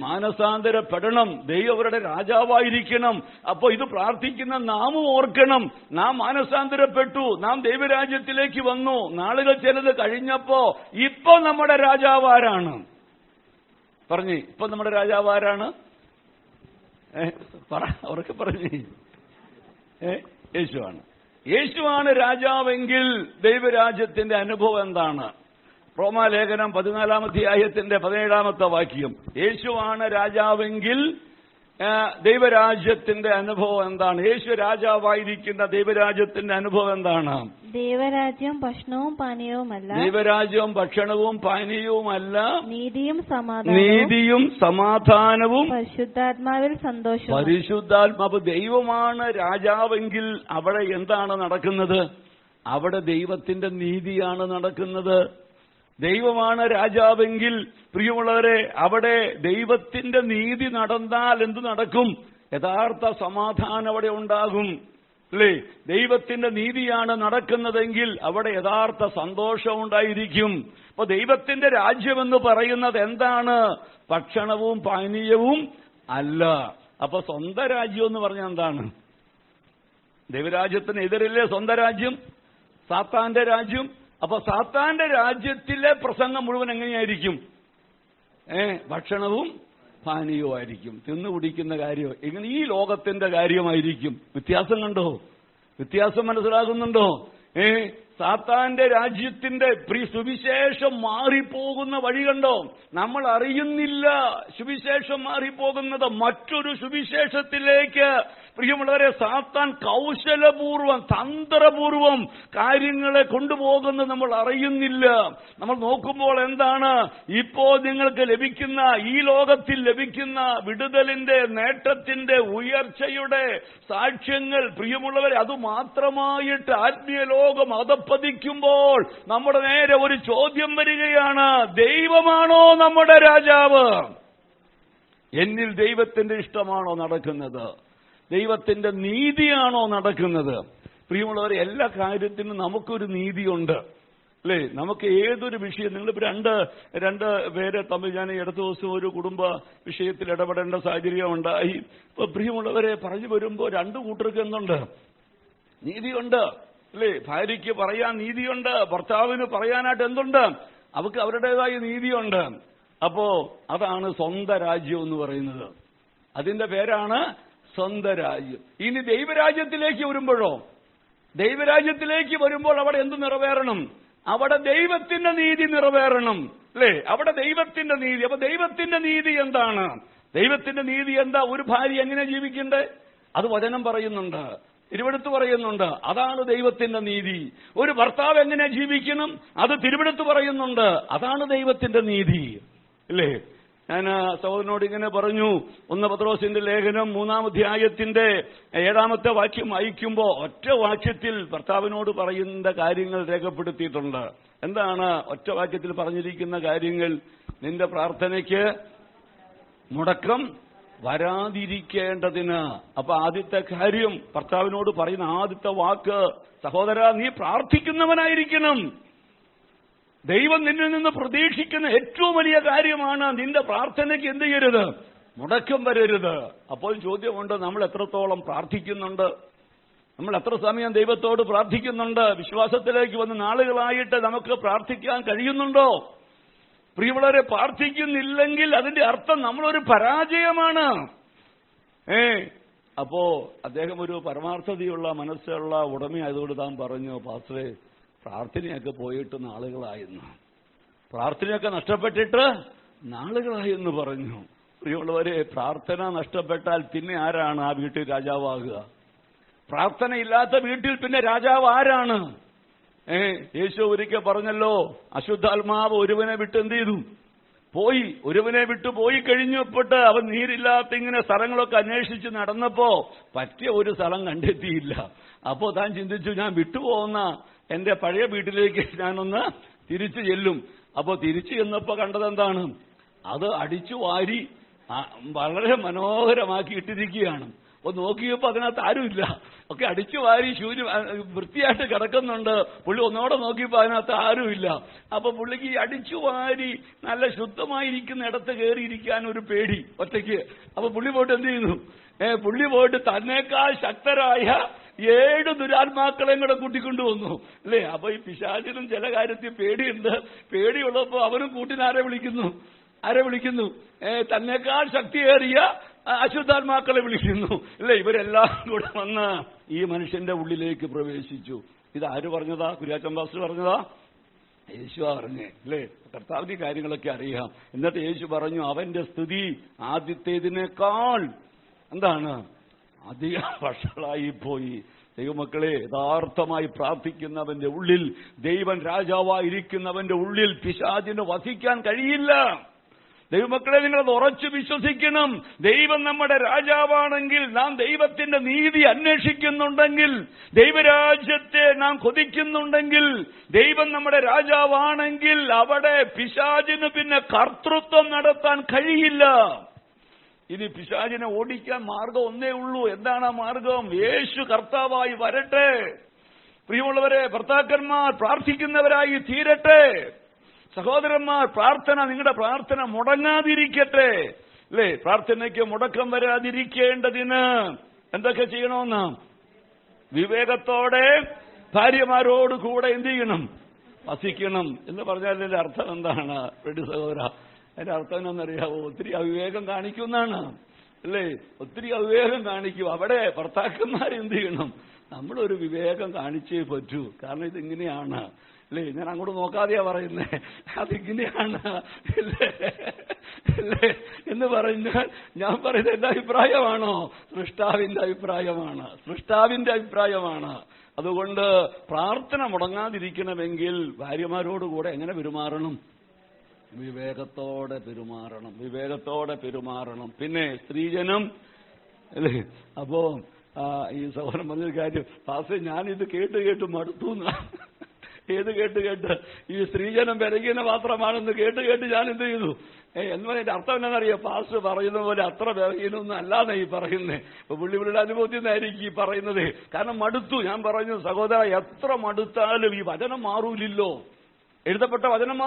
മാനസാന്തരപ്പെടണം. ദൈവം അവരുടെ രാജാവായിരിക്കണം. അപ്പൊ ഇത് പ്രാർത്ഥിക്കുന്ന നാമും ഓർക്കണം, നാം മാനസാന്തരപ്പെട്ടു, നാം ദൈവരാജ്യത്തിലേക്ക് വന്നു. നാളുകൾ ചിലത് കഴിഞ്ഞപ്പോ ഇപ്പൊ നമ്മുടെ രാജാവാരാണ്? പറഞ്ഞേ, ഇപ്പൊ നമ്മുടെ രാജാവാരാണ്? അവരൊക്കെ പറഞ്ഞേ, യേശുവാണ്. യേശുവാണ് രാജാവെങ്കിൽ ദൈവരാജ്യത്തിന്റെ അനുഭവം എന്താണ്? റോമാലേഖനം 14-ാം അധ്യായത്തിന്റെ 17-ാമത്തെ വാക്യം. യേശുവാണ് രാജാവെങ്കിൽ ദൈവരാജ്യത്തിന്റെ അനുഭവം എന്താണ്? യേശു രാജാവായിരിക്കുന്ന ദൈവരാജ്യത്തിന്റെ അനുഭവം എന്താണ്? ദൈവരാജ്യം ഭക്ഷണവും പാനീയവുമല്ല. ദൈവരാജ്യം ഭക്ഷണവും പാനീയവുമല്ല. നീതിയും സമാധാനവും പരിശുദ്ധാത്മാവിൽ സന്തോഷവും. പരിശുദ്ധാത്മാവ്. ദൈവമാണ് രാജാവെങ്കിൽ അവിടെ എന്താണ് നടക്കുന്നത്? അവിടെ ദൈവത്തിന്റെ നീതിയാണ് നടക്കുന്നത്. ദൈവമാണ് രാജാവെങ്കിൽ പ്രിയമുള്ളവരെ, അവിടെ ദൈവത്തിന്റെ നീതി നടന്നാൽ എന്തു നടക്കും? യഥാർത്ഥ സമാധാനം അവിടെ ഉണ്ടാകും, അല്ലേ? ദൈവത്തിന്റെ നീതിയാണ് നടക്കുന്നതെങ്കിൽ അവിടെ യഥാർത്ഥ സന്തോഷം ഉണ്ടായിരിക്കും. അപ്പൊ ദൈവത്തിന്റെ രാജ്യമെന്ന് പറയുന്നത് എന്താണ്? ഭക്ഷണവും പാനീയവും അല്ല. അപ്പൊ സ്വന്തം രാജ്യം എന്ന് പറഞ്ഞാൽ എന്താണ്? ദൈവരാജ്യത്തിന് എതിരല്ലേ സ്വന്തം രാജ്യം? സാത്താന്റെ രാജ്യം. അപ്പൊ സാത്താന്റെ രാജ്യത്തിലെ പ്രസംഗം മുഴുവൻ എങ്ങനെയായിരിക്കും? ഭക്ഷണവും പാനീയവുമായിരിക്കും, തിന്നു കുടിക്കുന്ന കാര്യം എങ്ങനെ? ഈ ലോകത്തിന്റെ കാര്യമായിരിക്കും. വ്യത്യാസം കണ്ടോ? വ്യത്യാസം മനസ്സിലാകുന്നുണ്ടോ? സാത്താന്റെ രാജ്യത്തിന്റെ സുവിശേഷം മാറിപ്പോകുന്ന വഴി കണ്ടോ? നമ്മൾ അറിയുന്നില്ല സുവിശേഷം മാറിപ്പോകുന്നത്. മറ്റൊരു സുവിശേഷത്തിലേക്ക് പ്രിയമുള്ളവരെ സാത്താൻ കൗശലപൂർവം തന്ത്രപൂർവം കാര്യങ്ങളെ കൊണ്ടുപോകുന്നത് നമ്മൾ അറിയുന്നില്ല. നമ്മൾ നോക്കുമ്പോൾ എന്താണ് ഇപ്പോൾ നിങ്ങൾക്ക് ലഭിക്കുന്ന ഈ ലോകത്തിൽ ലഭിക്കുന്ന വിടുതലിന്റെ, നേട്ടത്തിന്റെ, ഉയർച്ചയുടെ സാക്ഷ്യങ്ങൾ പ്രിയമുള്ളവരെ അത് മാത്രമായിട്ട് ആത്മീയ ലോകം അധപ്പതിക്കുമ്പോൾ നമ്മുടെ നേരെ ഒരു ചോദ്യം വരികയാണ്: ദൈവമാണോ നമ്മുടെ രാജാവ്? എന്നിൽ ദൈവത്തിന്റെ ഇഷ്ടമാണോ നടക്കുന്നത്? ദൈവത്തിന്റെ നീതിയാണോ നടക്കുന്നത്? പ്രിയമുള്ളവരെ, എല്ലാ കാര്യത്തിനും നമുക്കൊരു നീതിയുണ്ട് അല്ലേ? നമുക്ക് ഏതൊരു വിഷയം, നിങ്ങളിപ്പോൾ രണ്ട് പേരെ തമ്മിൽ ഞാൻ അടുത്ത ദിവസം ഒരു കുടുംബ വിഷയത്തിൽ ഇടപെടേണ്ട സാഹചര്യം ഉണ്ടായി. ഇപ്പൊ പ്രിയമുള്ളവരെ, പറഞ്ഞു വരുമ്പോൾ രണ്ടു കൂട്ടർക്ക് എന്തുണ്ട്? നീതിയുണ്ട് അല്ലേ? ഭാര്യയ്ക്ക് പറയാൻ നീതിയുണ്ട്, ഭർത്താവിന് പറയാനായിട്ട് എന്തുണ്ട്? അവർക്ക് അവരുടേതായ നീതിയുണ്ട്. അപ്പോ അതാണ് സ്വന്തം രാജ്യം എന്ന് പറയുന്നത്. അതിന്റെ പേരാണ് സ്വന്തം രാജ്യം. ഇനി ദൈവരാജ്യത്തിലേക്ക് വരുമ്പോഴോ? ദൈവരാജ്യത്തിലേക്ക് വരുമ്പോൾ അവിടെ എന്ത് നിറവേറണം? അവിടെ ദൈവത്തിന്റെ നീതി നിറവേറണം അല്ലേ? അവിടെ ദൈവത്തിന്റെ നീതി. അപ്പൊ ദൈവത്തിന്റെ നീതി എന്താണ്? ദൈവത്തിന്റെ നീതി എന്താ? ഒരു ഭാര്യ എങ്ങനെ ജീവിക്കണ്ടേ? അത് വചനം പറയുന്നുണ്ട്, തിരുവെടുത്ത് പറയുന്നുണ്ട്. അതാണ് ദൈവത്തിന്റെ നീതി. ഒരു ഭർത്താവ് എങ്ങനെ ജീവിക്കണം? അത് തിരുവെടുത്ത് പറയുന്നുണ്ട്. അതാണ് ദൈവത്തിന്റെ നീതി അല്ലേ? ഞാൻ സഹോദരനോട് ഇങ്ങനെ പറഞ്ഞു, 1 പത്രോസിന്റെ ലേഖനം 3-ാം അധ്യായത്തിന്റെ 7-ാമത്തെ വാക്യം വായിക്കുമ്പോൾ ഒറ്റ വാക്യത്തിൽ ഭർത്താവിനോട് പറയുന്ന കാര്യങ്ങൾ രേഖപ്പെടുത്തിയിട്ടുണ്ട്. എന്താണ് ഒറ്റ വാക്യത്തിൽ പറഞ്ഞിരിക്കുന്ന കാര്യങ്ങൾ? നിന്റെ പ്രാർത്ഥനയ്ക്ക് മുടക്കം വരാതിരിക്കേണ്ടതിന്. അപ്പൊ ആദ്യത്തെ കാര്യം, ഭർത്താവിനോട് പറയുന്ന ആദ്യത്തെ വാക്ക്, സഹോദര നീ പ്രാർത്ഥിക്കുന്നവനായിരിക്കണം. ദൈവം നിന്നിൽ നിന്ന് പ്രതീക്ഷിക്കുന്ന ഏറ്റവും വലിയ കാര്യമാണ് നിന്റെ പ്രാർത്ഥനയ്ക്ക് എന്ത് ചെയ്യരുത്? മുടക്കം വരരുത്. അപ്പോൾ ചോദ്യമുണ്ട്, നമ്മൾ എത്രത്തോളം പ്രാർത്ഥിക്കുന്നുണ്ട്? നമ്മൾ എത്ര സമയം ദൈവത്തോട് പ്രാർത്ഥിക്കുന്നുണ്ട്? വിശ്വാസത്തിലേക്ക് വന്ന് നാളുകളായിട്ട് നമുക്ക് പ്രാർത്ഥിക്കാൻ കഴിയുന്നുണ്ടോ? പ്രിയമുള്ളവരെ, പ്രാർത്ഥിക്കുന്നില്ലെങ്കിൽ അതിന്റെ അർത്ഥം നമ്മളൊരു പരാജയമാണ്. അപ്പോ അദ്ദേഹം ഒരു പരമാർത്ഥതയുള്ള മനസ്സുള്ള ഉടമയായതുകൊണ്ട് താൻ പറഞ്ഞു, പാസ്റ്ററെ പ്രാർത്ഥനയൊക്കെ പോയിട്ട് നാളുകളായെന്ന്, പ്രാർത്ഥനയൊക്കെ നഷ്ടപ്പെട്ടിട്ട് നാളുകളായെന്ന് പറഞ്ഞു. പ്രിയമുള്ളവരെ, പ്രാർത്ഥന നഷ്ടപ്പെട്ടാൽ പിന്നെ ആരാണ് ആ വീട്ടിൽ രാജാവാകുക? പ്രാർത്ഥനയില്ലാത്ത വീട്ടിൽ പിന്നെ രാജാവ് ആരാണ്? യേശു ഒരിക്കൽ പറഞ്ഞല്ലോ, അശുദ്ധാത്മാവ് ഒരുവനെ വിട്ട് എന്ത് ചെയ്തു? പോയി. ഒരുവനെ വിട്ടു പോയി കഴിഞ്ഞപ്പോട്ട് അവൻ നീരില്ലാത്ത ഇങ്ങനെ സ്ഥലങ്ങളൊക്കെ അന്വേഷിച്ച് നടന്നപ്പോ പറ്റിയ ഒരു സ്ഥലം കണ്ടെത്തിയില്ല. അപ്പോ താൻ ചിന്തിച്ചു, ഞാൻ വിട്ടുപോകുന്ന എന്റെ പഴയ വീട്ടിലേക്ക് ഞാനൊന്ന് തിരിച്ചു ചെല്ലും. അപ്പോ തിരിച്ചു ചെന്നപ്പോ കണ്ടതെന്താണ്? അത് അടിച്ചു വാരി വളരെ മനോഹരമാക്കി ഇട്ടിരിക്കുകയാണ്. അപ്പൊ നോക്കിയപ്പോ അതിനകത്ത് ആരുമില്ല, ഒക്കെ അടിച്ചു വാരി വൃത്തിയായിട്ട് കിടക്കുന്നുണ്ട്. പുള്ളി ഒന്നോടെ നോക്കിയപ്പോ അതിനകത്ത് ആരുമില്ല. അപ്പൊ പുള്ളിക്ക് അടിച്ചു വാരി നല്ല ശുദ്ധമായിരിക്കുന്ന ഇടത്ത് കയറിയിരിക്കാൻ ഒരു പേടി ഒറ്റയ്ക്ക്. അപ്പൊ പുള്ളി പോയിട്ട് എന്ത് ചെയ്യുന്നു? പുള്ളി പോയിട്ട് തന്നേക്കാൾ ശക്തരായ 7 ദുരാത്മാക്കളെയും കൂടെ കൂട്ടിക്കൊണ്ടുവന്നു അല്ലേ? അപ്പൊ ഈ പിശാചിനും ചില കാര്യത്തിൽ പേടിയുണ്ട്. പേടിയുള്ളപ്പോ അവനും കൂട്ടിനാരെ വിളിക്കുന്നു? ആരെ വിളിക്കുന്നു? തന്നേക്കാൾ ശക്തിയേറിയ അശുദ്ധാത്മാക്കളെ വിളിക്കുന്നു അല്ലേ? ഇവരെല്ലാം കൂടെ വന്ന് ഈ മനുഷ്യന്റെ ഉള്ളിലേക്ക് പ്രവേശിച്ചു. ഇത് ആര് പറഞ്ഞതാ? കുര്യാച്ചൻ പാസ്റ്റർ പറഞ്ഞതാ? യേശു പറഞ്ഞേ അല്ലേ? കർത്താവിന്റെ കാര്യങ്ങളൊക്കെ അറിയാം. എന്നിട്ട് യേശു പറഞ്ഞു, അവന്റെ സ്ഥിതി ആദ്യത്തേതിനേക്കാൾ എന്താണ്? അധികം വഷളായി പോയി. ദൈവമക്കളെ, യഥാർത്ഥമായി പ്രാർത്ഥിക്കുന്നവന്റെ ഉള്ളിൽ, ദൈവം രാജാവായിരിക്കുന്നവന്റെ ഉള്ളിൽ പിശാചിന് വസിക്കാൻ കഴിയില്ല. ദൈവമക്കളെ, നിങ്ങളത് ഉറച്ചു വിശ്വസിക്കണം. ദൈവം നമ്മുടെ രാജാവാണെങ്കിൽ, നാം ദൈവത്തിന്റെ നീതി അന്വേഷിക്കുന്നുണ്ടെങ്കിൽ, ദൈവരാജ്യത്തെ നാം കൊതിക്കുന്നുണ്ടെങ്കിൽ, ദൈവം നമ്മുടെ രാജാവാണെങ്കിൽ അവിടെ പിശാചിന് പിന്നെ കർത്തൃത്വം നടത്താൻ കഴിയില്ല. ഇനി പിശാചിനെ ഓടിക്കാൻ മാർഗം ഒന്നേ ഉള്ളൂ. എന്താണ് ആ മാർഗം? യേശു കർത്താവായി വരട്ടെ. പ്രിയമുള്ളവരെ, ഭർത്താക്കന്മാർ പ്രാർത്ഥിക്കുന്നവരായി തീരട്ടെ. സഹോദരന്മാർ, നിങ്ങളുടെ പ്രാർത്ഥന മുടങ്ങാതിരിക്കട്ടെ അല്ലേ? പ്രാർത്ഥനയ്ക്ക് മുടക്കം വരാതിരിക്കേണ്ടതിന് എന്തൊക്കെ ചെയ്യണമെന്ന്? വിവേകത്തോടെ ഭാര്യമാരോട് കൂടെ എന്ത് ചെയ്യണം? വസിക്കണം എന്ന് പറഞ്ഞാൽ അതിന്റെ അർത്ഥം എന്താണ്? സഹോദര, അതിന്റെ അർത്ഥം എന്നറിയാവോ? ഒത്തിരി അവിവേകം കാണിക്കുന്നതാണ് അല്ലേ? ഒത്തിരി അവിവേകം കാണിക്കും. അവിടെ ഭർത്താക്കന്മാർ എന്ത് ചെയ്യണം? നമ്മളൊരു വിവേകം കാണിച്ചേ പറ്റൂ. കാരണം ഇതിങ്ങനെയാണ് അല്ലേ, ഞാൻ അങ്ങോട്ട് നോക്കാതെയാ പറയുന്നേ, അതിങ്ങനെയാണ് അല്ലേ എന്ന് പറഞ്ഞാൽ ഞാൻ പറയുന്നത് എന്റെ അഭിപ്രായമാണോ? സൃഷ്ടാവിന്റെ അഭിപ്രായമാണ്, സൃഷ്ടാവിന്റെ അഭിപ്രായമാണ്. അതുകൊണ്ട് പ്രാർത്ഥന മുടങ്ങാതിരിക്കണമെങ്കിൽ ഭാര്യമാരോടുകൂടെ എങ്ങനെ പെരുമാറണം? വിവേകത്തോടെ പെരുമാറണം, വിവേകത്തോടെ പെരുമാറണം. പിന്നെ സ്ത്രീജനം അല്ലേ, അപ്പോ ഈ സഹോദരൻ പറഞ്ഞൊരു കാര്യം, പാസ്റ്റർ ഞാനിത് കേട്ട് മടുത്തു. ഏത് കേട്ട് ഈ സ്ത്രീജനം ബലഹീന മാത്രമാണെന്ന് കേട്ട് ഞാൻ എന്ത് ചെയ്തു എന്ന് പറഞ്ഞിട്ട് അർത്ഥം എന്താണെന്നറിയാം? പാസ്റ്റർ പറയുന്ന പോലെ അത്ര ബലഹീനൊന്നും അല്ലാതെ ഈ പറയുന്നേ. ഇപ്പൊ പുള്ളിയുടെ അനുഭവത്തിൽ നിന്നായിരിക്കും ഈ പറയുന്നത്. കാരണം മടുത്തു. ഞാൻ പറഞ്ഞു സഹോദര, എത്ര മടുത്താലും ഈ വചനം മാറൂലില്ലോ. എഴുതപ്പെട്ട വചനം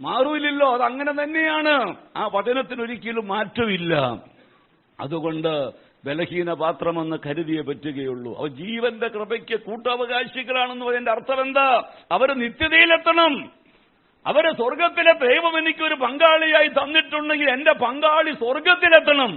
മാറൂലില്ലോ. അത് അങ്ങനെ തന്നെയാണ്. ആ വചനത്തിനൊരിക്കലും മാറ്റമില്ല. അതുകൊണ്ട് ബലഹീന പാത്രമെന്ന് കരുതിയേ പറ്റുകയുള്ളൂ. അവർ ജീവന്റെ കൃപയ്ക്ക് കൂട്ടവകാശികളാണെന്ന് പറയുന്നതിന്റെ അർത്ഥം എന്താ? അവര് നിത്യതയിലെത്തണം. അവരെ സ്വർഗത്തിലെ ദൈവം എനിക്കൊരു പങ്കാളിയായി തന്നിട്ടുണ്ടെങ്കിൽ എന്റെ പങ്കാളി സ്വർഗത്തിലെത്തണം.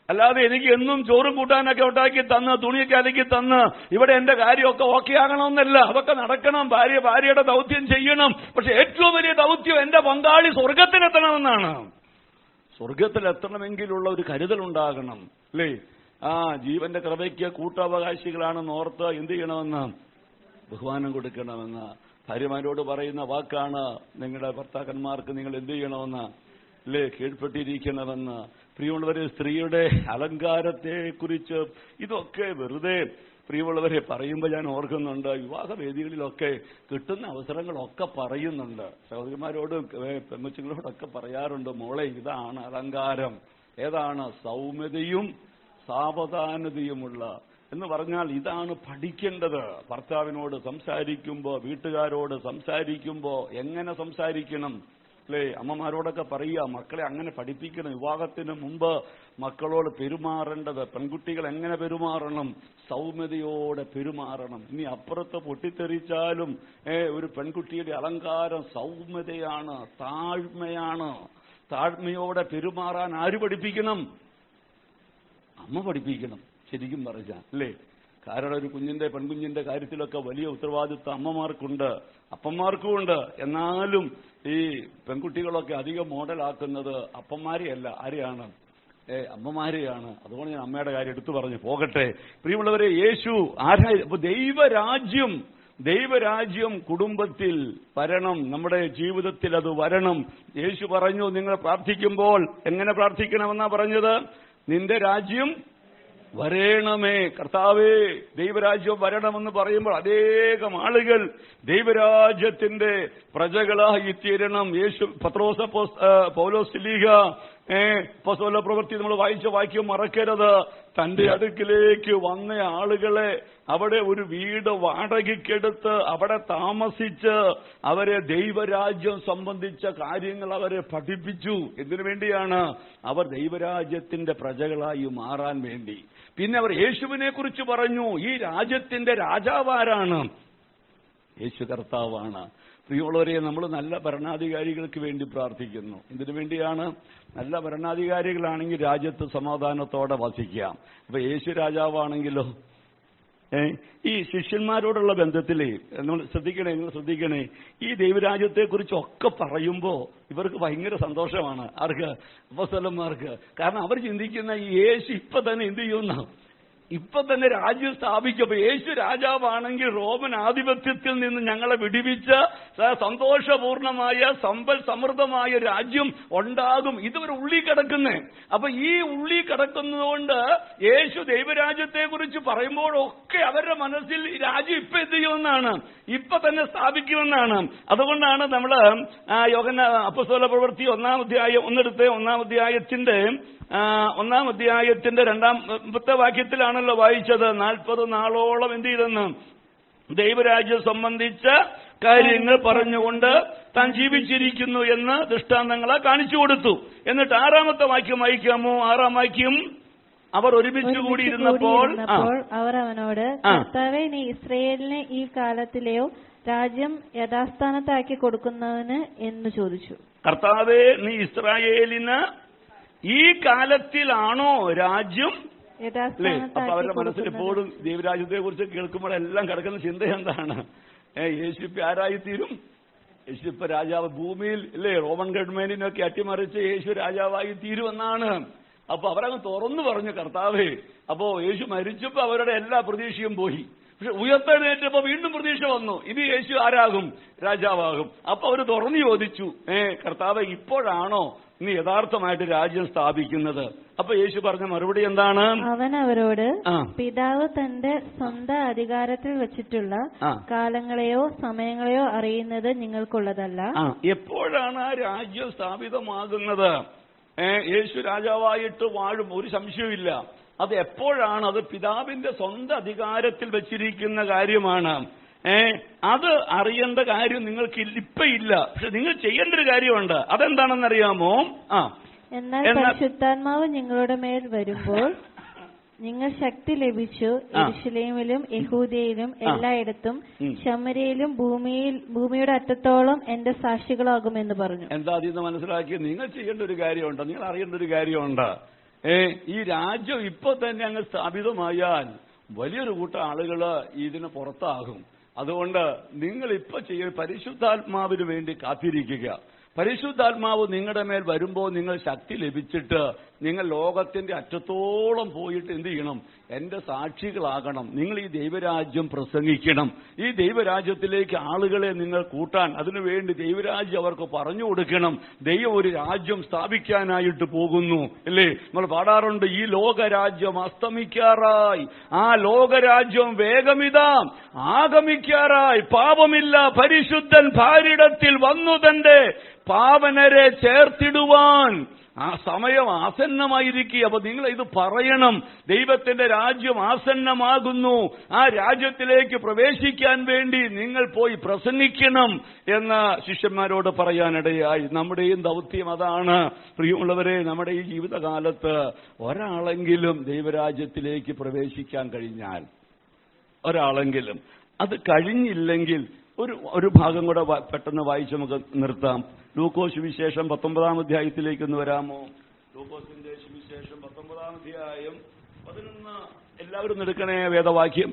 അല്ലാതെ എനിക്ക് എന്നും ചോറും കൂട്ടാനൊക്കെ ഉണ്ടാക്കി തന്ന്, തുണിയൊക്കെ അലക്കി തന്ന് ഇവിടെ എന്റെ കാര്യമൊക്കെ ഓക്കെ ആകണമെന്നല്ല. അതൊക്കെ നടക്കണം. ഭാര്യയുടെ ദൗത്യം ചെയ്യണം. പക്ഷെ ഏറ്റവും വലിയ ദൗത്യം എന്റെ പങ്കാളി സ്വർഗത്തിലെത്തണമെന്നാണ്. സ്വർഗത്തിലെത്തണമെങ്കിലുള്ള ഒരു കരുതലുണ്ടാകണം അല്ലേ? ജീവന്റെ കൃപയ്ക്ക് കൂട്ടവകാശികളാണെന്ന് ഓർത്ത് എന്ത് ചെയ്യണമെന്ന്? ബഹുമാനം കൊടുക്കണമെന്ന്. ഭാര്യമാരോട് പറയുന്ന വാക്കാണ്, നിങ്ങളുടെ ഭർത്താക്കന്മാർക്ക് നിങ്ങൾ എന്ത് ചെയ്യണമെന്ന് അല്ലേ? കീഴ്പ്പെട്ടിരിക്കണമെന്ന്. പ്രിയമുള്ളവരെ, സ്ത്രീയുടെ അലങ്കാരത്തെക്കുറിച്ച് ഇതൊക്കെ വെറുതെ പ്രിയമുള്ളവരെ പറയുമ്പോൾ ഞാൻ ഓർക്കുന്നുണ്ട്, വിവാഹവേദികളിലൊക്കെ കിട്ടുന്ന അവസരങ്ങളൊക്കെ പറയുന്നുണ്ട്. സഹോദരിമാരോടും പെൺകൊച്ചുങ്ങളോടൊക്കെ പറയാറുണ്ട്, മോളെ ഇതാണ് അലങ്കാരം. ഏതാണ്? സൗമ്യതയും സാവധാനതയുമുള്ള എന്ന് പറഞ്ഞാൽ ഇതാണ് പഠിക്കേണ്ടത്. ഭർത്താവിനോട് സംസാരിക്കുമ്പോ, വീട്ടുകാരോട് സംസാരിക്കുമ്പോ എങ്ങനെ സംസാരിക്കണം അല്ലേ? അമ്മമാരോടൊക്കെ പറയുക, മക്കളെ അങ്ങനെ പഠിപ്പിക്കണം. വിവാഹത്തിന് മുമ്പ് മക്കളോട് പെരുമാറേണ്ടത്, പെൺകുട്ടികൾ എങ്ങനെ പെരുമാറണം? സൗമ്യതയോടെ പെരുമാറണം. ഇനി അപ്പുറത്ത് പൊട്ടിത്തെറിച്ചാലും ഒരു പെൺകുട്ടിയുടെ അലങ്കാരം സൗമ്യതയാണ്, താഴ്മയാണ്. താഴ്മയോടെ പെരുമാറാൻ ആര് പഠിപ്പിക്കണം? അമ്മ പഠിപ്പിക്കണം. ശരിക്കും പറഞ്ഞാൽ അല്ലേ? കാരണം ഒരു പെൺകുഞ്ഞിന്റെ കാര്യത്തിലൊക്കെ വലിയ ഉത്തരവാദിത്വം അമ്മമാർക്കുണ്ട്, അപ്പന്മാർക്കുമുണ്ട്. എന്നാലും ഈ പെൺകുട്ടികളൊക്കെ അധികം മോഡലാക്കുന്നത് അപ്പന്മാരെയല്ല, ആരെയാണ്? അമ്മമാരെയാണ്. അതുകൊണ്ട് ഞാൻ അമ്മയുടെ കാര്യം എടുത്തു പറഞ്ഞു പോകട്ടെ. പ്രിയമുള്ളവരെ, യേശു ആരാ? ദൈവരാജ്യം കുടുംബത്തിൽ വരണം, നമ്മുടെ ജീവിതത്തിൽ അത് വരണം. യേശു പറഞ്ഞു, നിങ്ങൾ പ്രാർത്ഥിക്കുമ്പോൾ എങ്ങനെ പ്രാർത്ഥിക്കണമെന്നാ പറഞ്ഞത്? നിന്റെ രാജ്യം വരേണമേ. കർത്താവേ, ദൈവരാജ്യം വരണമെന്ന് പറയുമ്പോൾ അനേകം ആളുകൾ ദൈവരാജ്യത്തിന്റെ പ്രജകളായി തീരണം. പൗലോസ് ലീഗ അപ്പോസ്തല പ്രവൃത്തി നമ്മൾ വായിച്ച വാക്യം മറക്കരുത്. തന്റെ അടുക്കിലേക്ക് വന്ന ആളുകളെ അവിടെ ഒരു വീട് വാടകയ്ക്കെടുത്ത് അവിടെ താമസിച്ച് അവരെ ദൈവരാജ്യം സംബന്ധിച്ച കാര്യങ്ങൾ അവരെ പഠിപ്പിച്ചു. എന്തിനു വേണ്ടിയാണ്? അവർ ദൈവരാജ്യത്തിന്റെ പ്രജകളായി മാറാൻ വേണ്ടി. പിന്നെ അവർ യേശുവിനെ കുറിച്ച് പറഞ്ഞു, ഈ രാജ്യത്തിന്റെ രാജാവാരാണ്? യേശു കർത്താവാണ്. പ്രിയമുള്ളവരെ, നമ്മൾ നല്ല ഭരണാധികാരികൾക്ക് വേണ്ടി പ്രാർത്ഥിക്കുന്നു. എന്തിനു വേണ്ടിയാണ്? നല്ല ഭരണാധികാരികളാണെങ്കിൽ രാജ്യത്ത് സമാധാനത്തോടെ വസിക്കാം. അപ്പൊ യേശു രാജാവാണെങ്കിലോ? ഈ ശിഷ്യന്മാരോടുള്ള ബന്ധത്തിലേ നിങ്ങൾ ശ്രദ്ധിക്കണേ. ഈ ദൈവരാജ്യത്തെക്കുറിച്ചൊക്കെ പറയുമ്പോ ഇവർക്ക് ഭയങ്കര സന്തോഷമാണ്. ആർക്ക്? അപ്പോസ്തലന്മാർക്ക്. കാരണം അവർ ചിന്തിക്കുന്ന ഈ യേശു ഇപ്പൊ തന്നെ എന്ത് ചെയ്യുന്ന? ഇപ്പൊ തന്നെ രാജ്യം സ്ഥാപിക്കും. യേശു രാജാവാണെങ്കിൽ റോമൻ ആധിപത്യത്തിൽ നിന്ന് ഞങ്ങളെ വിടിവിച്ച് സന്തോഷപൂർണമായ സമ്പൽ സമൃദ്ധമായ രാജ്യം ഉണ്ടാകും. ഇതുവരെ ഉള്ളി കിടക്കുന്നേ. അപ്പൊ ഈ ഉള്ളി കിടക്കുന്നതുകൊണ്ട് യേശു ദൈവരാജ്യത്തെ കുറിച്ച് പറയുമ്പോഴൊക്കെ അവരുടെ മനസ്സിൽ രാജ്യം ഇപ്പൊ എന്ത് ചെയ്യുമെന്നാണ്? ഇപ്പൊ തന്നെ സ്ഥാപിക്കുമെന്നാണ്. അതുകൊണ്ടാണ് നമ്മള് അപ്പോസ്തല പ്രവൃത്തി 1-ാം അധ്യായത്തിന്റെ 1-ാം അധ്യായത്തിന്റെ 2-ാമത്തെ വാക്യത്തിലാണല്ലോ വായിച്ചത്. 40 നാളോളം എന്ത് ചെയ്തെന്ന്? ദൈവരാജ്യം സംബന്ധിച്ച കാര്യങ്ങൾ പറഞ്ഞുകൊണ്ട് താൻ ജീവിച്ചിരിക്കുന്നു എന്ന് ദൃഷ്ടാന്തങ്ങളെ കാണിച്ചു കൊടുത്തു. എന്നിട്ട് 6-ാമത്തെ വാക്യം വായിക്കാമോ? 6-ാം വാക്യം. അവർ ഒരുമിച്ച് കൂടിയിരുന്നപ്പോൾ അവർ അവനോട്, കർത്താവേ, നീ ഇസ്രായേലിനെ ഈ കാലത്തിലെയോ രാജ്യം യഥാസ്ഥാനത്താക്കി കൊടുക്കുന്നവന് എന്ന് ചോദിച്ചു. കർത്താവേ, നീ ഇസ്രായേലിന് ഈ കാലത്തിലാണോ രാജ്യം അല്ലേ? അപ്പൊ അവരുടെ മനസ്സിൽ എപ്പോഴും ദൈവരാജ്യത്തെ കുറിച്ച് കേൾക്കുമ്പോഴെല്ലാം കിടക്കുന്ന ചിന്ത എന്താണ്? യേശു ഇപ്പൊ ആരായിത്തീരും? യേശു ഇപ്പൊ രാജാവ് ഭൂമിയിൽ അല്ലേ റോമൻ ഗവൺമെന്റിനൊക്കെ അട്ടിമറിച്ച് യേശു രാജാവായി തീരുമെന്നാണ്. അപ്പൊ അവരങ്ങ് തുറന്നു പറഞ്ഞു, കർത്താവേ, അപ്പോ യേശു മരിച്ചപ്പോ അവരുടെ എല്ലാ പ്രതീക്ഷയും പോയി. പക്ഷെ ഉയർത്തെഴുന്നേറ്റപ്പോ വീണ്ടും പ്രതീക്ഷ വന്നു, ഇനി യേശു ആരാകും? രാജാവാകും. അപ്പൊ അവര് തുറന്നു ചോദിച്ചു, കർത്താവേ, ഇപ്പോഴാണോ നീ യഥാർത്ഥമായിട്ട് രാജ്യം സ്ഥാപിക്കുന്നത്? അപ്പൊ യേശു പറഞ്ഞ മറുപടി എന്താണ്? അവൻ അവരോട്, പിതാവ് തന്റെ സ്വന്തം അധികാരത്തിൽ വെച്ചിട്ടുള്ള കാലങ്ങളെയോ സമയങ്ങളെയോ അറിയുന്നത് നിങ്ങൾക്കുള്ളതല്ല. എപ്പോഴാണ് ആ രാജ്യം സ്ഥാപിതമാകുന്നത്? യേശു രാജാവായിട്ട് വാഴും, ഒരു സംശയവുമില്ല. അത് എപ്പോഴാണ്? അത് പിതാവിന്റെ സ്വന്തം അധികാരത്തിൽ വെച്ചിരിക്കുന്ന കാര്യമാണ്. അത് അറിയേണ്ട കാര്യം നിങ്ങൾക്ക് ഇപ്പൊ ഇല്ല. പക്ഷെ നിങ്ങൾ ചെയ്യേണ്ട ഒരു കാര്യമുണ്ട്. അതെന്താണെന്നറിയാമോ? എന്നാൽ പരിശുദ്ധാത്മാവ് നിങ്ങളുടെ മേൽ വരുമ്പോൾ നിങ്ങൾ ശക്തി ലഭിച്ചു യെരൂശലേമിലും യഹൂദയിലും എല്ലായിടത്തും ശമര്യയിലും ഭൂമിയുടെ അറ്റത്തോളം എന്റെ സാക്ഷികളാകുമെന്ന് പറഞ്ഞു. എന്താ അതിന്ന് മനസ്സിലാക്കി? നിങ്ങൾ ചെയ്യേണ്ട ഒരു കാര്യമുണ്ട്, നിങ്ങൾ അറിയേണ്ട ഒരു കാര്യമുണ്ട്. ഈ രാജ്യം ഇപ്പൊ തന്നെ അങ്ങ് സ്ഥാപിതമായാൽ വലിയൊരു കൂട്ടം ആളുകള് ഇതിന് പുറത്താകും. അതുകൊണ്ട് നിങ്ങൾ ഇപ്പൊ പരിശുദ്ധാത്മാവിന് വേണ്ടി കാത്തിരിക്കുക. പരിശുദ്ധാത്മാവ് നിങ്ങളുടെ മേൽ വരുമ്പോൾ നിങ്ങൾ ശക്തി ലഭിച്ചിട്ട് നിങ്ങൾ ലോകത്തിന്റെ അറ്റത്തോളം പോയിട്ട് എന്ത് ചെയ്യണം? എന്റെ സാക്ഷികളാകണം. നിങ്ങൾ ഈ ദൈവരാജ്യം പ്രസംഗിക്കണം. ഈ ദൈവരാജ്യത്തിലേക്ക് ആളുകളെ നിങ്ങൾ കൂട്ടാൻ, അതിനുവേണ്ടി ദൈവരാജ്യം അവർക്ക് പറഞ്ഞു കൊടുക്കണം. ദൈവം ഒരു രാജ്യം സ്ഥാപിക്കാനായിട്ട് പോകുന്നു, അല്ലേ? നമ്മൾ പാടാറുണ്ട്, ഈ ലോകരാജ്യം അസ്തമിക്കാറായി, ആ ലോകരാജ്യം വേഗമിതാ ആഗമിക്കാറായി, പാപമില്ല പരിശുദ്ധൻ ഭാരിടത്തിൽ വന്നു തന്റെ പാവനരെ ചേർത്തിടുവാൻ. ആ സമയം ആസന്നമായിരിക്കുക. അപ്പൊ നിങ്ങൾ ഇത് പറയണം, ദൈവത്തിന്റെ രാജ്യം ആസന്നമാകുന്നു, ആ രാജ്യത്തിലേക്ക് പ്രവേശിക്കാൻ വേണ്ടി നിങ്ങൾ പോയി പ്രസംഗിക്കണം എന്ന് ശിഷ്യന്മാരോട് പറയാനിടയായി. നമ്മുടെയും ദൗത്യം അതാണ്. പ്രിയമുള്ളവരെ, നമ്മുടെ ഈ ജീവിതകാലത്ത് ഒരാളെങ്കിലും ദൈവരാജ്യത്തിലേക്ക് പ്രവേശിക്കാൻ കഴിഞ്ഞാൽ, ഒരാളെങ്കിലും, അത് കഴിഞ്ഞില്ലെങ്കിൽ ഒരു ഭാഗം കൂടെ പെട്ടെന്ന് വായിച്ച് നമുക്ക് നിർത്താം. ലൂക്കോസ് സുവിശേഷം 19-ാം അധ്യായത്തിലേക്ക് ഒന്ന് വരാമോ? ലൂക്കോസിന്റെ സുവിശേഷം 19-ാം അധ്യായം 11. എല്ലാവരും എടുക്കണേ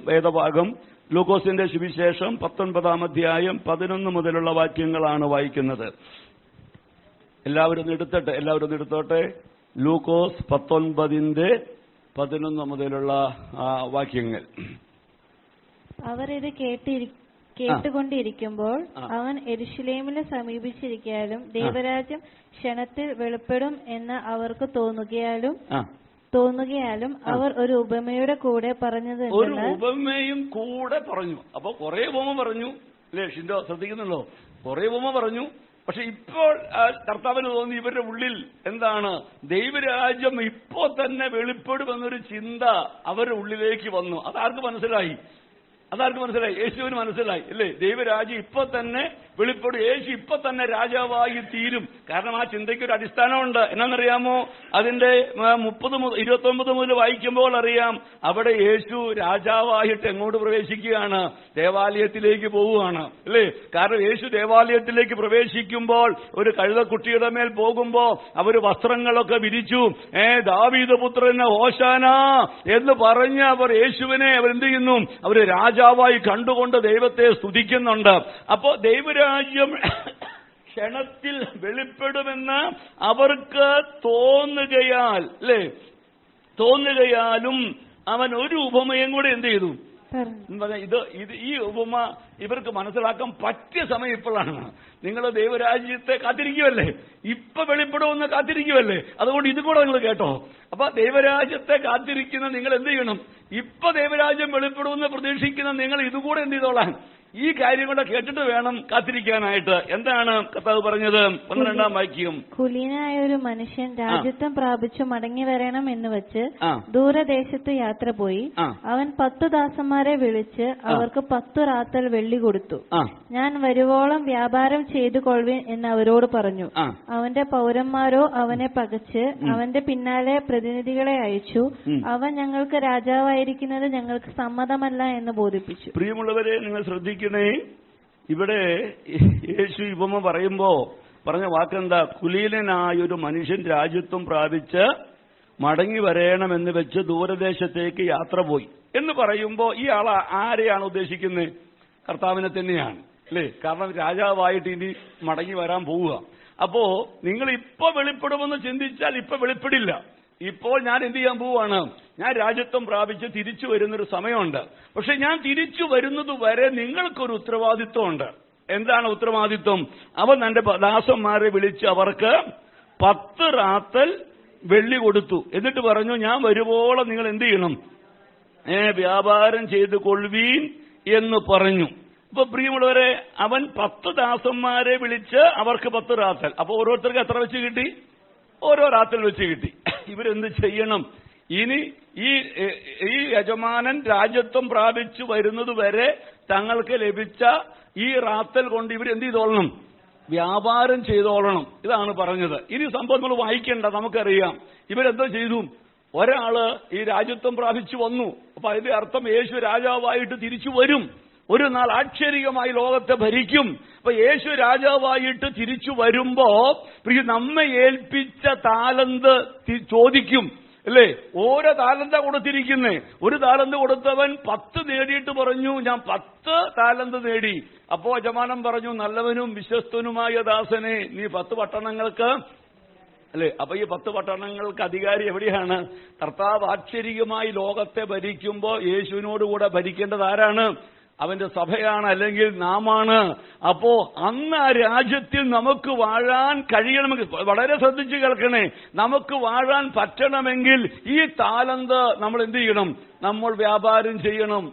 വേദഭാഗം. ലൂക്കോസിന്റെ സുവിശേഷം 19-ാം അധ്യായം 11 മുതലുള്ള വാക്യങ്ങളാണ് വായിക്കുന്നത്. എല്ലാവരും എടുത്തോട്ടെ. ലൂക്കോസ് 19-11 മുതലുള്ള വാക്യങ്ങൾ. അവർ ഇത് കേട്ടുകൊണ്ടിരിക്കുമ്പോൾ അവൻ യെരൂശലേമിനെ സമീപിച്ചിരിക്കാലും ദൈവരാജ്യം ക്ഷണത്തിൽ വെളിപ്പെടും എന്ന് അവർക്ക് തോന്നുകയാലും അവർ ഒരു ഉപമയുടെ കൂടെ പറഞ്ഞത്, ഒരു ഉപമയും കൂടെ പറഞ്ഞു. അപ്പൊ കുറെ ഉപമ പറഞ്ഞു, അല്ലേ? ഷിൻഡോ ശ്രദ്ധിക്കുന്നുണ്ടോ? കുറെ ഉപമ പറഞ്ഞു. പക്ഷെ ഇപ്പോൾ കർത്താവിന് തോന്നി ഇവരുടെ ഉള്ളിൽ എന്താണ്? ദൈവരാജ്യം ഇപ്പോ തന്നെ വെളിപ്പെടുമെന്നൊരു ചിന്ത അവരുടെ ഉള്ളിലേക്ക് വന്നു. അതാർക്ക് മനസ്സിലായി? യേശുവിന് മനസ്സിലായി, അല്ലേ? ദൈവരാജ്യം ഇപ്പൊ തന്നെ വെളിപ്പെടും, യേശു ഇപ്പൊ തന്നെ രാജാവായി തീരും. കാരണം ആ ചിന്തയ്ക്ക് ഒരു അടിസ്ഥാനമുണ്ട്. എന്നാണെന്നറിയാമോ? അതിന്റെ 29 മുതൽ വായിക്കുമ്പോൾ അറിയാം, അവിടെ യേശു രാജാവായിട്ട് എങ്ങോട്ട് പ്രവേശിക്കുകയാണ്? ദേവാലയത്തിലേക്ക് പോവുകയാണ്, അല്ലേ? കാരണം യേശു ദേവാലയത്തിലേക്ക് പ്രവേശിക്കുമ്പോൾ ഒരു കഴുതക്കുട്ടിയുടെ മേൽ പോകുമ്പോ അവര് വസ്ത്രങ്ങളൊക്കെ വിരിച്ചു, ദാവീദ് പുത്രന് ഹോശാന എന്ന് പറഞ്ഞ് അവർ യേശുവിനെ അവരെന്ത് ചെയ്യുന്നു? അവര് രാജാവായി കണ്ടുകൊണ്ട് ദൈവത്തെ സ്തുതിക്കുന്നുണ്ട്. അപ്പോ ദൈവരാജ്യം ക്ഷണത്തിൽ വെളിപ്പെടുമെന്ന് അവർക്ക് തോന്നുകയാലും അവൻ ഒരു ഉപമയും കൂടെ എന്ത് ചെയ്തു? ഈ ഉപമ ഇവർക്ക് മനസ്സിലാക്കാൻ പറ്റിയ സമയം ഇപ്പോഴാണ്. നിങ്ങൾ ദൈവരാജ്യത്തെ കാത്തിരിക്കുമല്ലേ? ഇപ്പൊ വെളിപ്പെടുമെന്ന് കാത്തിരിക്കുമല്ലേ? അതുകൊണ്ട് ഇത് കൂടെ നിങ്ങൾ കേട്ടോ. അപ്പൊ ദൈവരാജ്യത്തെ കാത്തിരിക്കുന്ന നിങ്ങൾ എന്ത് ചെയ്യണം? ഇപ്പൊ ദൈവരാജ്യം വെളിപ്പെടുമെന്ന് പ്രതീക്ഷിക്കുന്ന നിങ്ങൾ ഇതുകൂടെ എന്ത് ചെയ്തോളാൻ? ഈ കാര്യം കൂടെ കേട്ടിട്ട് വേണം കാത്തിരിക്കാനായിട്ട്. എന്താണ് കർത്താവ് പറഞ്ഞത്? 12-ാം വാക്യം. കുലീനായ ഒരു മനുഷ്യൻ രാജ്യത്വം പ്രാപിച്ചു മടങ്ങി വരണം എന്ന് വെച്ച് ദൂരദേശത്ത് യാത്ര പോയി. അവൻ 10 ദാസന്മാരെ വിളിച്ച് അവർക്ക് 10 റാത്തൽ വെള്ളി കൊടുത്തു. ഞാൻ വരുവോളം വ്യാപാരം ചെയ്തു കൊള്ളുവിൻ എന്ന് അവരോട് പറഞ്ഞു. അവന്റെ പൗരന്മാരോ അവനെ പകച്ച് അവന്റെ പിന്നാലെ പ്രതിനിധികളെ അയച്ചു. അവൻ ഞങ്ങൾക്ക് രാജാവായിരിക്കുന്നത് ഞങ്ങൾക്ക് സമ്മതമല്ല എന്ന് ബോധിപ്പിച്ചു. പ്രിയമുള്ളവരെ, നിങ്ങൾ ശ്രദ്ധിക്കണേ. ഇവിടെ യേശു ഉപമ പറയുമ്പോ പറഞ്ഞ വാക്കെന്താ? കുലീനനായൊരു മനുഷ്യൻ രാജ്യത്വം പ്രാപിച്ച് മടങ്ങി വരണമെന്ന് വെച്ച് ദൂരദേശത്തേക്ക് യാത്ര പോയി എന്ന് പറയുമ്പോൾ ഈ ആൾ ആരെയാണ് ഉദ്ദേശിക്കുന്നത്? കർത്താവിനെ തന്നെയാണ്, അല്ലേ? കാരണം രാജാവായിട്ട് ഇനി മടങ്ങി വരാൻ പോവുക. അപ്പോ നിങ്ങൾ ഇപ്പൊ വെളിപ്പെടുമെന്ന് ചിന്തിച്ചാൽ ഇപ്പൊ വെളിപ്പെടില്ല. ഇപ്പോൾ ഞാൻ എന്ത് ചെയ്യാൻ പോവാണ്? ഞാൻ രാജ്യത്വം പ്രാപിച്ച് തിരിച്ചു വരുന്നൊരു സമയമുണ്ട്. പക്ഷെ ഞാൻ തിരിച്ചു വരുന്നത് വരെ നിങ്ങൾക്കൊരു ഉത്തരവാദിത്വമുണ്ട്. എന്താണ് ഉത്തരവാദിത്വം? അവൻ തന്റെ ദാസന്മാരെ വിളിച്ച് അവർക്ക് 10 റാത്തൽ വെള്ളി കൊടുത്തു. എന്നിട്ട് പറഞ്ഞു, ഞാൻ വരുവോളം നിങ്ങൾ എന്ത് ചെയ്യണം? വ്യാപാരം ചെയ്ത് കൊള്ളുവീൻ എന്ന് പറഞ്ഞു. ഇപ്പൊ പ്രിയമുള്ളവരെ, അവൻ 10 ദാസന്മാരെ വിളിച്ച് അവർക്ക് 10 റാത്തൽ. അപ്പൊ ഓരോരുത്തർക്ക് എത്ര വെച്ച് കിട്ടി? ഓരോ റാത്തൽ വെച്ച് കിട്ടി. ഇവരെന്ത് ചെയ്യണം? ഇനി ഈ യജമാനൻ രാജ്യത്വം പ്രാപിച്ചു വരുന്നത് വരെ തങ്ങൾക്ക് ലഭിച്ച ഈ റാത്തൽ കൊണ്ട് ഇവരെന്ത് ചെയ്തോളണം? വ്യാപാരം ചെയ്തോളണം. ഇതാണ് പറഞ്ഞത്. ഇനി സംഭവം നമ്മൾ വായിക്കേണ്ട, നമുക്കറിയാം. ഇവരെന്തോ ചെയ്തു? ഒരാള് ഈ രാജ്യത്വം പ്രാപിച്ചു വന്നു. അപ്പൊ അതിന്റെ അർത്ഥം യേശു രാജാവായിട്ട് തിരിച്ചു വരും, ഒരു നാൾ ആശ്ചര്യമായി ലോകത്തെ ഭരിക്കും. അപ്പൊ യേശു രാജാവായിട്ട് തിരിച്ചു വരുമ്പോ നമ്മെ ഏൽപ്പിച്ച താലന്ത് ചോദിക്കും, അല്ലേ? ഓരോ താലന്താ കൊടുത്തിരിക്കുന്നേ. ഒരു താലന്ത് കൊടുത്തവൻ 10 നേടിയിട്ട് പറഞ്ഞു, ഞാൻ 10 താലന്ത് നേടി. അപ്പോ യജമാനൻ പറഞ്ഞു, നല്ലവനും വിശ്വസ്തനുമായ ദാസനെ, നീ 10 പട്ടണങ്ങൾക്ക്, അല്ലേ? അപ്പൊ ഈ 10 പട്ടണങ്ങൾക്ക് അധികാരി എവിടെയാണ്? കർത്താവ് ആശ്ചര്യമായി ലോകത്തെ ഭരിക്കുമ്പോ യേശുവിനോടുകൂടെ ഭരിക്കേണ്ടത് ആരാണ്? അവന്റെ സഭയാണ്, അല്ലെങ്കിൽ നാമാണ്. അപ്പോ അന്ന് ആ രാജ്യത്തിൽ നമുക്ക് വാഴാൻ കഴിയണമെങ്കിൽ, വളരെ ശ്രദ്ധിച്ചു കേൾക്കണേ, നമുക്ക് വാഴാൻ പറ്റണമെങ്കിൽ ഈ താലന്ത് നമ്മൾ എന്ത് ചെയ്യണം? നമ്മൾ വ്യാപാരം ചെയ്യണം.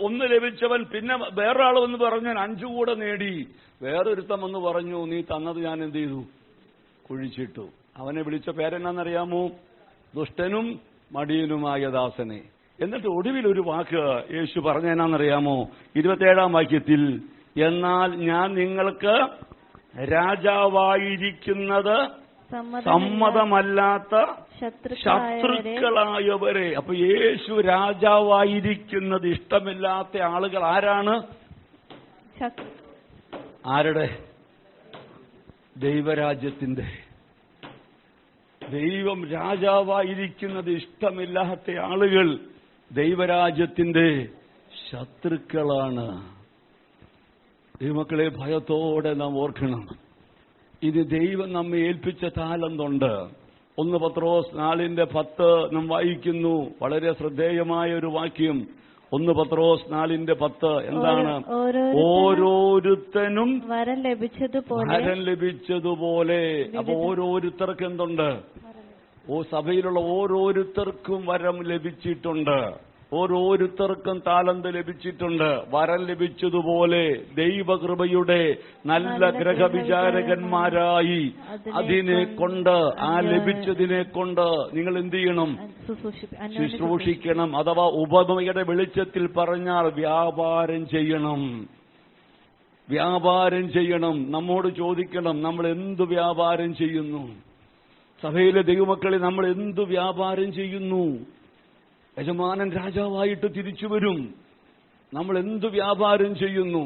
1 ലഭിച്ചവൻ പിന്നെ വേറൊരാൾ വന്ന് പറഞ്ഞു, 5 കൂടെ നേടി. വേറൊരുത്തം വന്ന് പറഞ്ഞു, നീ തന്നത് ഞാൻ എന്ത് ചെയ്തു? കുഴിച്ചിട്ടു. അവനെ വിളിച്ച പേരെന്നാന്നറിയാമോ? ദുഷ്ടനും മടിയനുമായ ദാസനെ. എന്നിട്ട് ഒടുവിൽ ഒരു വാക്ക് യേശു പറഞ്ഞെന്നാന്നറിയാമോ? 27-ാം വാക്യത്തിൽ, എന്നാൽ ഞാൻ നിങ്ങൾക്ക് രാജാവായിരിക്കുന്നത് സമ്മതമല്ലാത്ത ശത്രുക്കളായവരെ. അപ്പൊ യേശു രാജാവായിരിക്കുന്നത് ഇഷ്ടമില്ലാത്ത ആളുകൾ ആരാണ്? ആരുടെ? ദൈവരാജ്യത്തിന്റെ. ദൈവം രാജാവായിരിക്കുന്നത് ഇഷ്ടമില്ലാത്ത ആളുകൾ ദൈവരാജ്യത്തിന്റെ ശത്രുക്കളാണ്. ദൈവമക്കളെ, ഭയത്തോടെ നാം ഓർക്കണം, ഇത് ദൈവം നമ്മെ ഏൽപ്പിച്ച താലന്തുണ്ട്. 1 പത്രോസ് 4:10 നാം വായിക്കുന്നു. വളരെ ശ്രദ്ധേയമായ ഒരു വാക്യം. 1 പത്രോസ് 4:10 എന്താണ്? ഓരോരുത്തനും വരം ലഭിച്ചതുപോലെ. അപ്പൊ ഓരോരുത്തർക്ക് എന്തുണ്ട്? സഭയിലുള്ള ഓരോരുത്തർക്കും വരം ലഭിച്ചിട്ടുണ്ട്. ഓരോരുത്തർക്കും താലന്ത് ലഭിച്ചിട്ടുണ്ട്. വരം ലഭിച്ചതുപോലെ ദൈവകൃപയുടെ നല്ല ഗ്രഹവിചാരകന്മാരായി അതിനെ കൊണ്ട്, ആ ലഭിച്ചതിനെ കൊണ്ട് നിങ്ങൾ എന്ത് ചെയ്യണം? ശുശ്രൂഷിക്കണം. അഥവാ ഉപമയുടെ വെളിച്ചത്തിൽ പറഞ്ഞാൽ വ്യാപാരം ചെയ്യണം. വ്യാപാരം ചെയ്യണം. നമ്മോട് ചോദിക്കണം, നമ്മൾ എന്ത് വ്യാപാരം ചെയ്യുന്നു? സഭയിലെ ദൈവമക്കളെ, നമ്മൾ എന്ത് വ്യാപാരം ചെയ്യുന്നു? യജമാനൻ രാജാവായിട്ട് തിരിച്ചു വരും. നമ്മൾ എന്ത് വ്യാപാരം ചെയ്യുന്നു?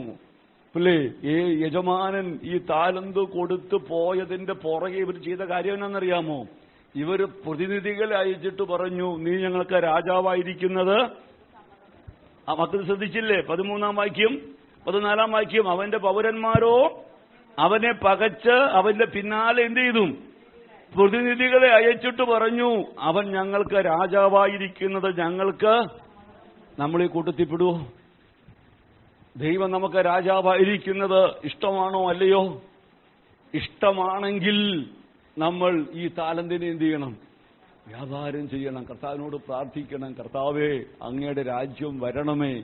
അല്ലേ? യജമാനൻ ഈ താലന്ത് കൊടുത്ത് പോയതിന്റെ പുറകെ ഇവർ ചെയ്ത കാര്യം എന്നാണെന്നറിയാമോ? ഇവര് പ്രതിനിധികളെ അയച്ചിട്ട് പറഞ്ഞു, നീ ഞങ്ങൾക്ക് രാജാവായിരിക്കുന്നത്. മക്കൾ ശ്രദ്ധിച്ചില്ലേ? 13-ാം വാക്യം 14-ാം വാക്യം. അവന്റെ പൗരന്മാരോ അവനെ പകച്ച് അവന്റെ പിന്നാലെ എന്ത് ചെയ്തു? പ്രതിനിധികളെ അയച്ചിട്ട് പറഞ്ഞു, അവൻ ഞങ്ങൾക്ക് രാജാവായിരിക്കുന്നത് ഞങ്ങൾക്ക്. നമ്മൾ ഈ കൂട്ടത്തിൽപ്പെടുവോ? ദൈവം നമുക്ക് രാജാവായിരിക്കുന്നത് ഇഷ്ടമാണോ അല്ലയോ? ഇഷ്ടമാണെങ്കിൽ നമ്മൾ ഈ താലന്തിനെ എന്ത് ചെയ്യണം? വ്യാപാരം ചെയ്യണം. കർത്താവിനോട് പ്രാർത്ഥിക്കണം, കർത്താവേ, അങ്ങയുടെ രാജ്യം വരണമേ.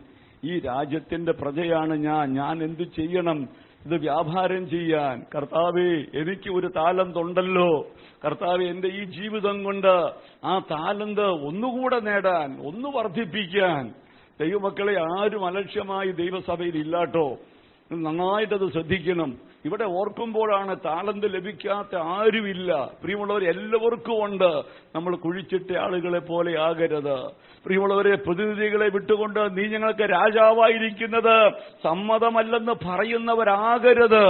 ഈ രാജ്യത്തിന്റെ പ്രജയാണ് ഞാൻ എന്തു ചെയ്യണം ഇത് വ്യാപാരം ചെയ്യാൻ? കർത്താവേ, എനിക്ക് ഒരു താലന്തുണ്ടല്ലോ. കർത്താവേ, എന്റെ ഈ ജീവിതം കൊണ്ട് ആ താലന്ത് ഒന്നുകൂടെ നേടാൻ, ഒന്ന് വർദ്ധിപ്പിക്കാൻ. ദൈവമക്കളെ, ആരും അലക്ഷ്യമായി ദൈവസഭയിൽ ഇല്ലാട്ടോ. നന്നായിട്ടത് ശ്രദ്ധിക്കണം. ഇവിടെ ഓർക്കുമ്പോഴാണ് താലന്ത് ലഭിക്കാത്ത ആരുമില്ല. പ്രിയമുള്ളവർ, എല്ലാവർക്കും ഉണ്ട്. നമ്മൾ കുഴിച്ചിട്ട ആളുകളെ പോലെ ആകരുത്. പ്രിയമുള്ളവരെ, പ്രതിനിധികളെ വിട്ടുകൊണ്ട് നീ ഞങ്ങൾക്ക് രാജാവായിരിക്കുന്നത് സമ്മതമല്ലെന്ന് പറയുന്നവരാകരുത്.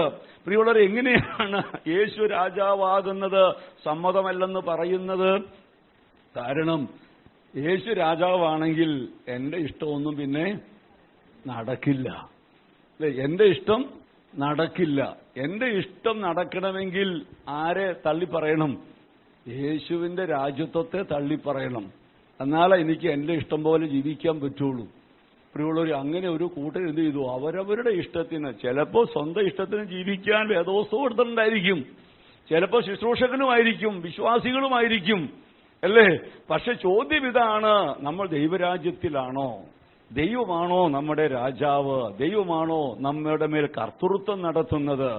പ്രിയമുള്ളവരെ, എങ്ങനെയാണ് യേശു രാജാവാകുന്നത് സമ്മതമല്ലെന്ന് പറയുന്നത്? കാരണം യേശു രാജാവാണെങ്കിൽ എന്റെ ഇഷ്ടമൊന്നും പിന്നെ നടക്കില്ല. അല്ലെ, എന്റെ ഇഷ്ടം നടക്കില്ല. എന്റെ ഇഷ്ടം നടക്കണമെങ്കിൽ ആരെ തള്ളിപ്പറയണം? യേശുവിന്റെ രാജ്യത്വത്തെ തള്ളിപ്പറയണം. എന്നാലേ എനിക്ക് എന്റെ ഇഷ്ടം പോലെ ജീവിക്കാൻ പറ്റുള്ളൂ. പ്രിയമുള്ളവർ, അങ്ങനെ ഒരു കൂട്ടർ എന്ത് ചെയ്തു? അവരവരുടെ ഇഷ്ടത്തിന്, ചിലപ്പോൾ സ്വന്തം ഇഷ്ടത്തിന് ജീവിക്കാൻ വേദോസ്തം എടുത്തിട്ടുണ്ടായിരിക്കും, ചിലപ്പോൾ ശുശ്രൂഷകനുമായിരിക്കും, വിശ്വാസികളുമായിരിക്കും, അല്ലേ? പക്ഷെ ചോദ്യം ഇതാണ്, നമ്മൾ ദൈവരാജ്യത്തിലാണോ? ദൈവമാണോ നമ്മുടെ രാജാവ്? ദൈവമാണോ നമ്മുടെ മേൽ കർത്തൃത്വം നടത്തുന്നത്?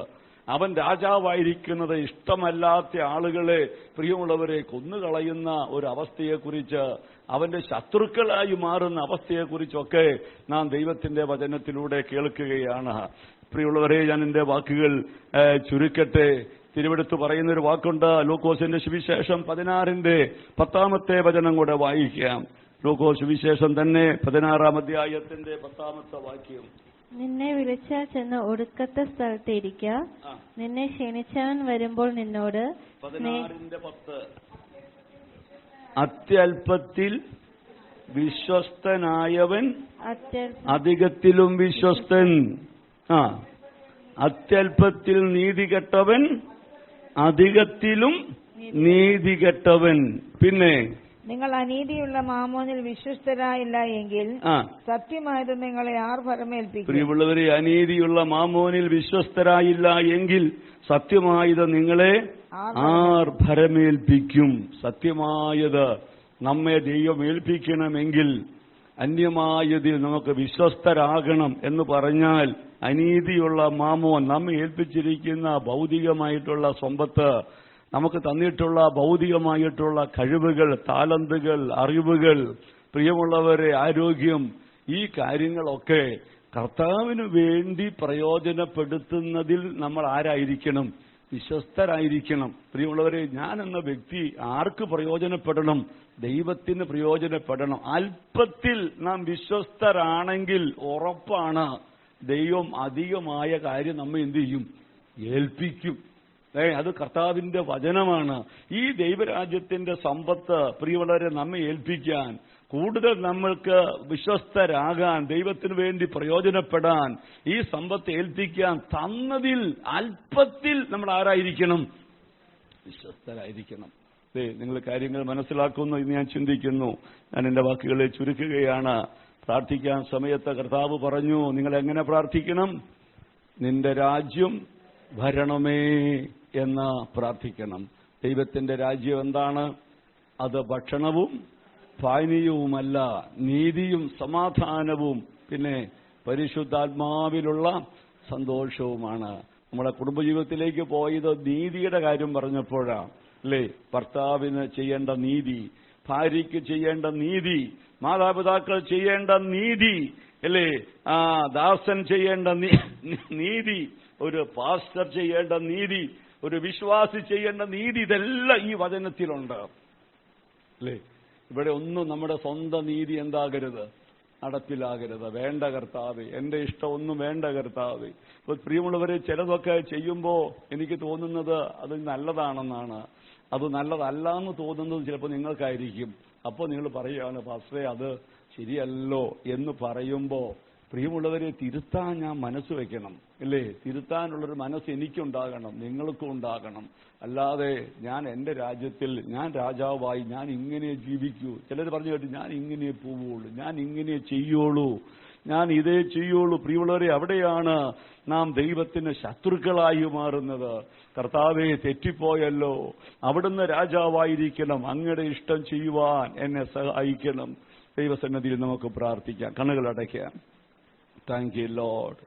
അവൻ രാജാവായിരിക്കുന്നത് ഇഷ്ടമല്ലാത്ത ആളുകളെ, പ്രിയമുള്ളവരെ, കൊന്നുകളയുന്ന ഒരു അവസ്ഥയെക്കുറിച്ച്, അവന്റെ ശത്രുക്കളായി മാറുന്ന അവസ്ഥയെക്കുറിച്ചൊക്കെ നാം ദൈവത്തിന്റെ വചനത്തിലൂടെ കേൾക്കുകയാണ്. പ്രിയമുള്ളവരെ, ഞാൻ എന്റെ വാക്കുകൾ ചുരുക്കട്ടെ. തിരുവെടുത്ത് പറയുന്നൊരു വാക്കുണ്ട്. ലൂക്കോസിന്റെ സുവിശേഷം 16-10 വചനം കൂടെ വായിക്കാം. ലൂക്കോസ് സുവിശേഷം തന്നെ 16 അധ്യായത്തിന്റെ 10 വാക്യം. നിന്നെ വിളിച്ചാൽ ചെന്ന് ഒടുക്കത്തെ സ്ഥലത്ത് ഇരിക്കുക. നിന്നെ ക്ഷണിച്ചവൻ വരുമ്പോൾ നിന്നോട് 16:10 അത്യല്പത്തിൽ വിശ്വസ്തനായവൻ അധികത്തിലും വിശ്വസ്തൻ. അത്യല്പത്തിൽ നീതികെട്ടവൻ അധികത്തിലും നീതികെട്ടവൻ. പിന്നെ നിങ്ങൾ അനീതിയുള്ള മാമോനിൽ വിശ്വസ്തരായില്ല എങ്കിൽ സത്യമായത് നിങ്ങളെ ആർ ഭരമേൽപ്പിക്കും? പ്രിയമുള്ളവരെ, അനീതിയുള്ള മാമോനിൽ വിശ്വസ്തരായില്ല എങ്കിൽ സത്യമായത് നിങ്ങളെ ആർ ഭരമേൽപ്പിക്കും? സത്യമായത് നമ്മെ ദൈവം ഏൽപ്പിക്കണമെങ്കിൽ അന്യമായതിൽ നമുക്ക് വിശ്വസ്തരാകണം എന്ന് പറഞ്ഞാൽ, അനീതിയുള്ള മാമോൻ നമ്മെ ഏൽപ്പിച്ചിരിക്കുന്ന ഭൗതികമായിട്ടുള്ള സമ്പത്ത്, നമുക്ക് തന്നിട്ടുള്ള ഭൗതികമായിട്ടുള്ള കഴിവുകൾ, താലന്തുകൾ, അറിവുകൾ, പ്രിയമുള്ളവരെ, ആരോഗ്യം, ഈ കാര്യങ്ങളൊക്കെ കർത്താവിന് വേണ്ടി പ്രയോജനപ്പെടുത്തുന്നതിൽ നമ്മൾ ആരായിരിക്കണം? വിശ്വസ്തരായിരിക്കണം. പ്രിയമുള്ളവരെ, ഞാൻ എന്ന വ്യക്തി ആർക്ക് പ്രയോജനപ്പെടണം? ദൈവത്തിന് പ്രയോജനപ്പെടണം. അല്പത്തിൽ നാം വിശ്വസ്തരാണെങ്കിൽ ഉറപ്പാണ് ദൈവം അധികമായ കാര്യം നമ്മെ എന്ത് ചെയ്യും? ഏൽപ്പിക്കും. അത് കർത്താവിന്റെ വചനമാണ്. ഈ ദൈവരാജ്യത്തിന്റെ സമ്പത്ത് പ്രിയമുള്ളവരെ നമ്മെ ഏൽപ്പിക്കാൻ, കൂടുതൽ നമ്മൾക്ക് വിശ്വസ്തരാകാൻ, ദൈവത്തിനു വേണ്ടി പ്രയോജനപ്പെടാൻ, ഈ സമ്പത്ത് ഏൽപ്പിക്കാൻ തന്നതിൽ അല്പത്തിൽ നമ്മൾ ആരായിരിക്കണം? വിശ്വസ്തരായിരിക്കണം. നിങ്ങൾ കാര്യങ്ങൾ മനസ്സിലാക്കുന്നു എന്ന് ഞാൻ ചിന്തിക്കുന്നു. ഞാൻ എന്റെ വാക്കുകളെ ചുരുക്കുകയാണ്. പ്രാർത്ഥിക്കാൻ സമയത്ത് കർത്താവ് പറഞ്ഞു, നിങ്ങൾ എങ്ങനെ പ്രാർത്ഥിക്കണം? നിന്റെ രാജ്യം ഭരണമേ എന്ന് പ്രാർത്ഥിക്കണം. ദൈവത്തിന്റെ രാജ്യം എന്താണ്? അത് ഭക്ഷണവും പാനീയവുമല്ല, നീതിയും സമാധാനവും പിന്നെ പരിശുദ്ധാത്മാവിലുള്ള സന്തോഷവുമാണ്. നമ്മുടെ കുടുംബജീവിതത്തിലേക്ക് പോയത് നീതിയുടെ കാര്യം പറഞ്ഞപ്പോഴാണ്, അല്ലേ? ഭർത്താവിന് ചെയ്യേണ്ട നീതി, ഭാര്യയ്ക്ക് ചെയ്യേണ്ട നീതി, മാതാപിതാക്കൾ ചെയ്യേണ്ട നീതി, അല്ലേ? ദാസൻ ചെയ്യേണ്ട നീതി, ഒരു പാസ്റ്റർ ചെയ്യേണ്ട നീതി, ഒരു വിശ്വാസി ചെയ്യേണ്ട നീതി, ഇതെല്ലാം ഈ വചനത്തിലുണ്ട്, അല്ലേ? ഇവിടെ ഒന്നും നമ്മുടെ സ്വന്തം നീതി എന്താകരുത്? നടപ്പിലാകരുത്. വേണ്ട കർത്താവേ, എന്റെ ഇഷ്ടമൊന്നും വേണ്ട കർത്താവേ. ഇപ്പോൾ പ്രിയമുള്ളവരെ, ചിലതൊക്കെ ചെയ്യുമ്പോൾ എനിക്ക് തോന്നുന്നത് അത് നല്ലതാണെന്നാണ്. അത് നല്ലതല്ല എന്ന് തോന്നുന്നത് ചിലപ്പോൾ നിങ്ങൾക്കായിരിക്കും. അപ്പോൾ നിങ്ങൾ പറയുകയാണ്, പാസ്റ്ററേ അത് ശരിയല്ലോ എന്ന് പറയുമ്പോൾ, പ്രിയമുള്ളവരെ, തിരുത്താൻ ഞാൻ മനസ്സ് വെക്കണം, അല്ലേ? തിരുത്താനുള്ളൊരു മനസ്സ് എനിക്കുണ്ടാകണം, നിങ്ങൾക്കും ഉണ്ടാകണം. അല്ലാതെ ഞാൻ എന്റെ രാജ്യത്തിൽ ഞാൻ രാജാവായി ഞാൻ ഇങ്ങനെ ജീവിക്കൂ. ചിലർ പറഞ്ഞു കേട്ടു, ഞാൻ ഇങ്ങനെ പോവുള്ളൂ, ഞാൻ ഇങ്ങനെ ചെയ്യുള്ളൂ, ഞാൻ ഇതേ ചെയ്യുള്ളൂ. പ്രിയമുള്ളവരെ, അവിടെയാണ് നാം ദൈവത്തിന് ശത്രുക്കളായി മാറുന്നത്. കർത്താവെ, തെറ്റിപ്പോയല്ലോ, അവിടുന്ന് രാജാവായിരിക്കണം, അങ്ങയുടെ ഇഷ്ടം ചെയ്യുവാൻ എന്നെ സഹായിക്കണം. ദൈവസന്നിധിയിൽ നമുക്ക് പ്രാർത്ഥിക്കാം, കണ്ണുകൾ അടയ്ക്കാം. Thank you Lord.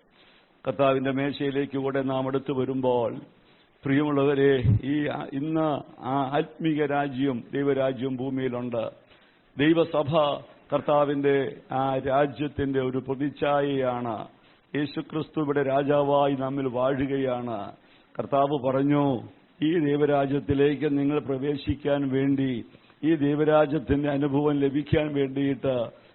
കർത്താവിന്റെ മേശയിലേക്ക് കൂടെ നാം അടുത്തു വരുമ്പോൾ, പ്രിയമുള്ളവരെ, ഇന്ന് ആ ആത്മീക രാജ്യം, ദൈവരാജ്യം ഭൂമിയിലുണ്ട്. ദൈവസഭ കർത്താവിന്റെ ആ രാജ്യത്തിന്റെ ഒരു പ്രതിച്ഛായയാണ്. യേശുക്രിസ്തു ഇവിടെ രാജാവായി നമ്മിൽ വാഴുകയാണ്. കർത്താവ് പറഞ്ഞു, ഈ ദൈവരാജ്യത്തിലേക്ക് നിങ്ങൾ പ്രവേശിക്കാൻ വേണ്ടി, ഈ ദൈവരാജ്യത്തിന്റെ അനുഭവം ലഭിക്കാൻ വേണ്ടിയിട്ട്,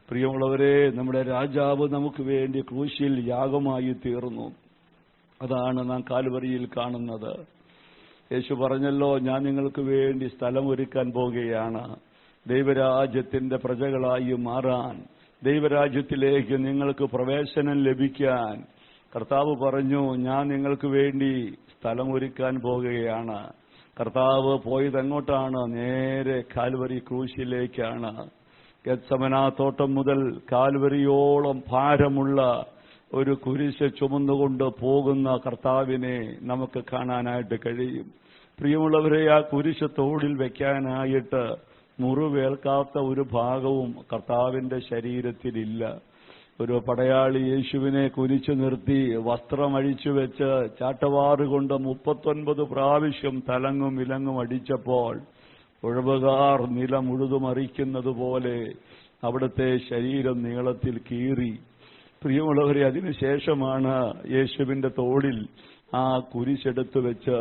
പ്രിയമുള്ളവരെ, നമ്മുടെ രാജാവ് നമുക്ക് വേണ്ടി ക്രൂശിൽ യാഗമായി തീർന്നു. അതാണ് നാം കാൽവരിയിൽ കാണുന്നത്. യേശു പറഞ്ഞല്ലോ, ഞാൻ നിങ്ങൾക്ക് വേണ്ടി സ്ഥലം ഒരുക്കാൻ പോകുകയാണ്. ദൈവരാജ്യത്തിന്റെ പ്രജകളായി മാറാൻ, ദൈവരാജ്യത്തിലേക്ക് നിങ്ങൾക്ക് പ്രവേശനം ലഭിക്കാൻ കർത്താവ് പറഞ്ഞു, ഞാൻ നിങ്ങൾക്ക് വേണ്ടി സ്ഥലമൊരുക്കാൻ പോകുകയാണ്. കർത്താവ് പോയത് എങ്ങോട്ടാണ്? നേരെ കാൽവരി ക്രൂശിലേക്കാണ്. ഗെത്സമനാ തോട്ടം മുതൽ കാൽവരിയോളം ഭാരമുള്ള ഒരു കുരിശ് ചുമന്നുകൊണ്ട് പോകുന്ന കർത്താവിനെ നമുക്ക് കാണാനായിട്ട് കഴിയും. പ്രിയമുള്ളവരെ, ആ കുരിശ് തോളിൽ വെക്കാനായിട്ട് മുറിവേൽക്കാത്ത ഒരു ഭാഗവും കർത്താവിന്റെ ശരീരത്തിലില്ല. ഒരു പടയാളി യേശുവിനെ കുരിച്ചു നിർത്തി വസ്ത്രം അഴിച്ചു വെച്ച് ചാട്ടവാറുകൊണ്ട് 39 പ്രാവശ്യം തലങ്ങും വിലങ്ങും അടിച്ചപ്പോൾ ഉഴവുകാർ നിലം ഉഴുതുമറിക്കുന്നത് പോലെ അവിടുത്തെ ശരീരം നീളത്തിൽ കീറി. പ്രിയമുള്ളവരെ, അതിനുശേഷമാണ് യേശുവിന്റെ തോളിൽ ആ കുരിശെടുത്തു വെച്ച്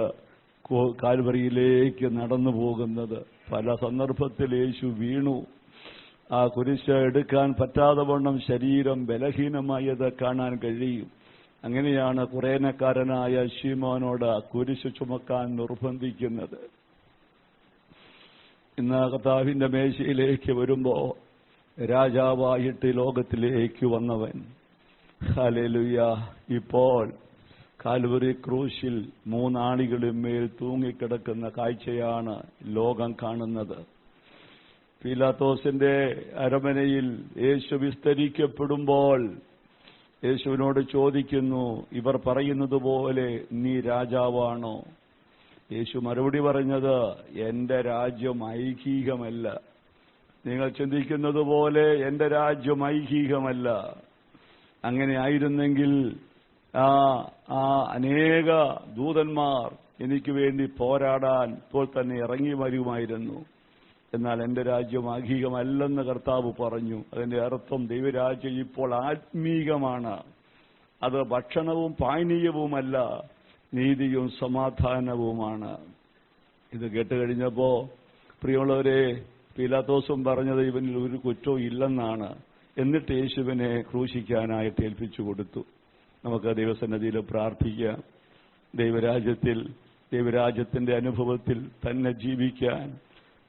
കാൽവരിയിലേക്ക് നടന്നു പോകുന്നത്. പല സന്ദർഭത്തിൽ യേശു വീണു. ആ കുരിശ് എടുക്കാൻ പറ്റാതെ വണ്ണം ശരീരം ബലഹീനമായത് കാണാൻ കഴിയും. അങ്ങനെയാണ് കുറേനക്കാരനായ ശീമോനോട് കുരിശ് ചുമക്കാൻ നിർബന്ധിക്കുന്നത്. ഇന്ന് കർത്താവിന്റെ മേശയിലേക്ക് വരുമ്പോ രാജാവായിട്ട് ലോകത്തിലേക്ക് വന്നവൻ, ഹല്ലേലൂയ, ഇപ്പോൾ കാൽവരി ക്രൂശിൽ 3 ആണികളിന്മേൽ തൂങ്ങിക്കിടക്കുന്ന കാഴ്ചയാണ് ലോകം കാണുന്നത്. പീലാത്തോസിന്റെ അരമനയിൽ യേശു വിസ്തരിക്കപ്പെടുമ്പോൾ യേശുവിനോട് ചോദിക്കുന്നു, ഇവർ പറയുന്നത് പോലെ നീ രാജാവാണോ? യേശു മറുപടി പറഞ്ഞത്, എന്റെ രാജ്യം ഐഹികമല്ല. നിങ്ങൾ ചിന്തിക്കുന്നത് പോലെ എന്റെ രാജ്യം ഐഹികമല്ല. അങ്ങനെ ആയിരുന്നെങ്കിൽ ആ അനേക ദൂതന്മാർ എനിക്ക് വേണ്ടി പോരാടാൻ ഇപ്പോൾ തന്നെ ഇറങ്ങി വരുമായിരുന്നു. എന്നാൽ എന്റെ രാജ്യം ആത്മീകമല്ലെന്ന് കർത്താവ് പറഞ്ഞു. അതിന്റെ അർത്ഥം ദൈവരാജ്യം ഇപ്പോൾ ആത്മീകമാണ്. അത് ഭക്ഷണവും പാനീയവുമല്ല, നീതിയും സമാധാനവുമാണ്. ഇത് കേട്ടുകഴിഞ്ഞപ്പോ പ്രിയമുള്ളവരെ, പീലാത്തോസും പറഞ്ഞത് ഇവനിൽ ഒരു കുറ്റവും ഇല്ലെന്നാണ്. എന്നിട്ട് യേശുവിനെ ക്രൂശിക്കാനായിട്ട് ഏൽപ്പിച്ചു കൊടുത്തു. നമുക്ക് ദൈവസന്നിധിയിൽ പ്രാർത്ഥിക്കാം. ദൈവരാജ്യത്തിന്റെ അനുഭവത്തിൽ തന്നെ ജീവിക്കാൻ,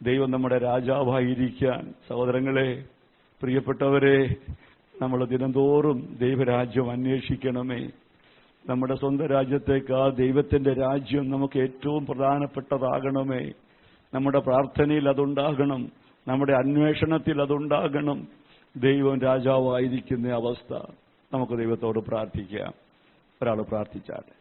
ദൈവം നമ്മുടെ രാജാവായിരിക്കാൻ. സഹോദരങ്ങളെ, പ്രിയപ്പെട്ടവരെ, നമ്മൾ ദിനംതോറും ദൈവരാജ്യം അന്വേഷിക്കണമേ. നമ്മുടെ സ്വന്തം രാജ്യത്തേക്കാൾ ദൈവത്തിന്റെ രാജ്യം നമുക്ക് ഏറ്റവും പ്രധാനപ്പെട്ടതാകണമേ. നമ്മുടെ പ്രാർത്ഥനയിൽ അതുണ്ടാകണം, നമ്മുടെ അന്വേഷണത്തിൽ അതുണ്ടാകണം. ദൈവം രാജാവായിരിക്കുന്ന അവസ്ഥ നമുക്ക് ദൈവത്തോട് പ്രാർത്ഥിക്കാം. ഒരാൾ പ്രാർത്ഥിച്ചാട്ടെ.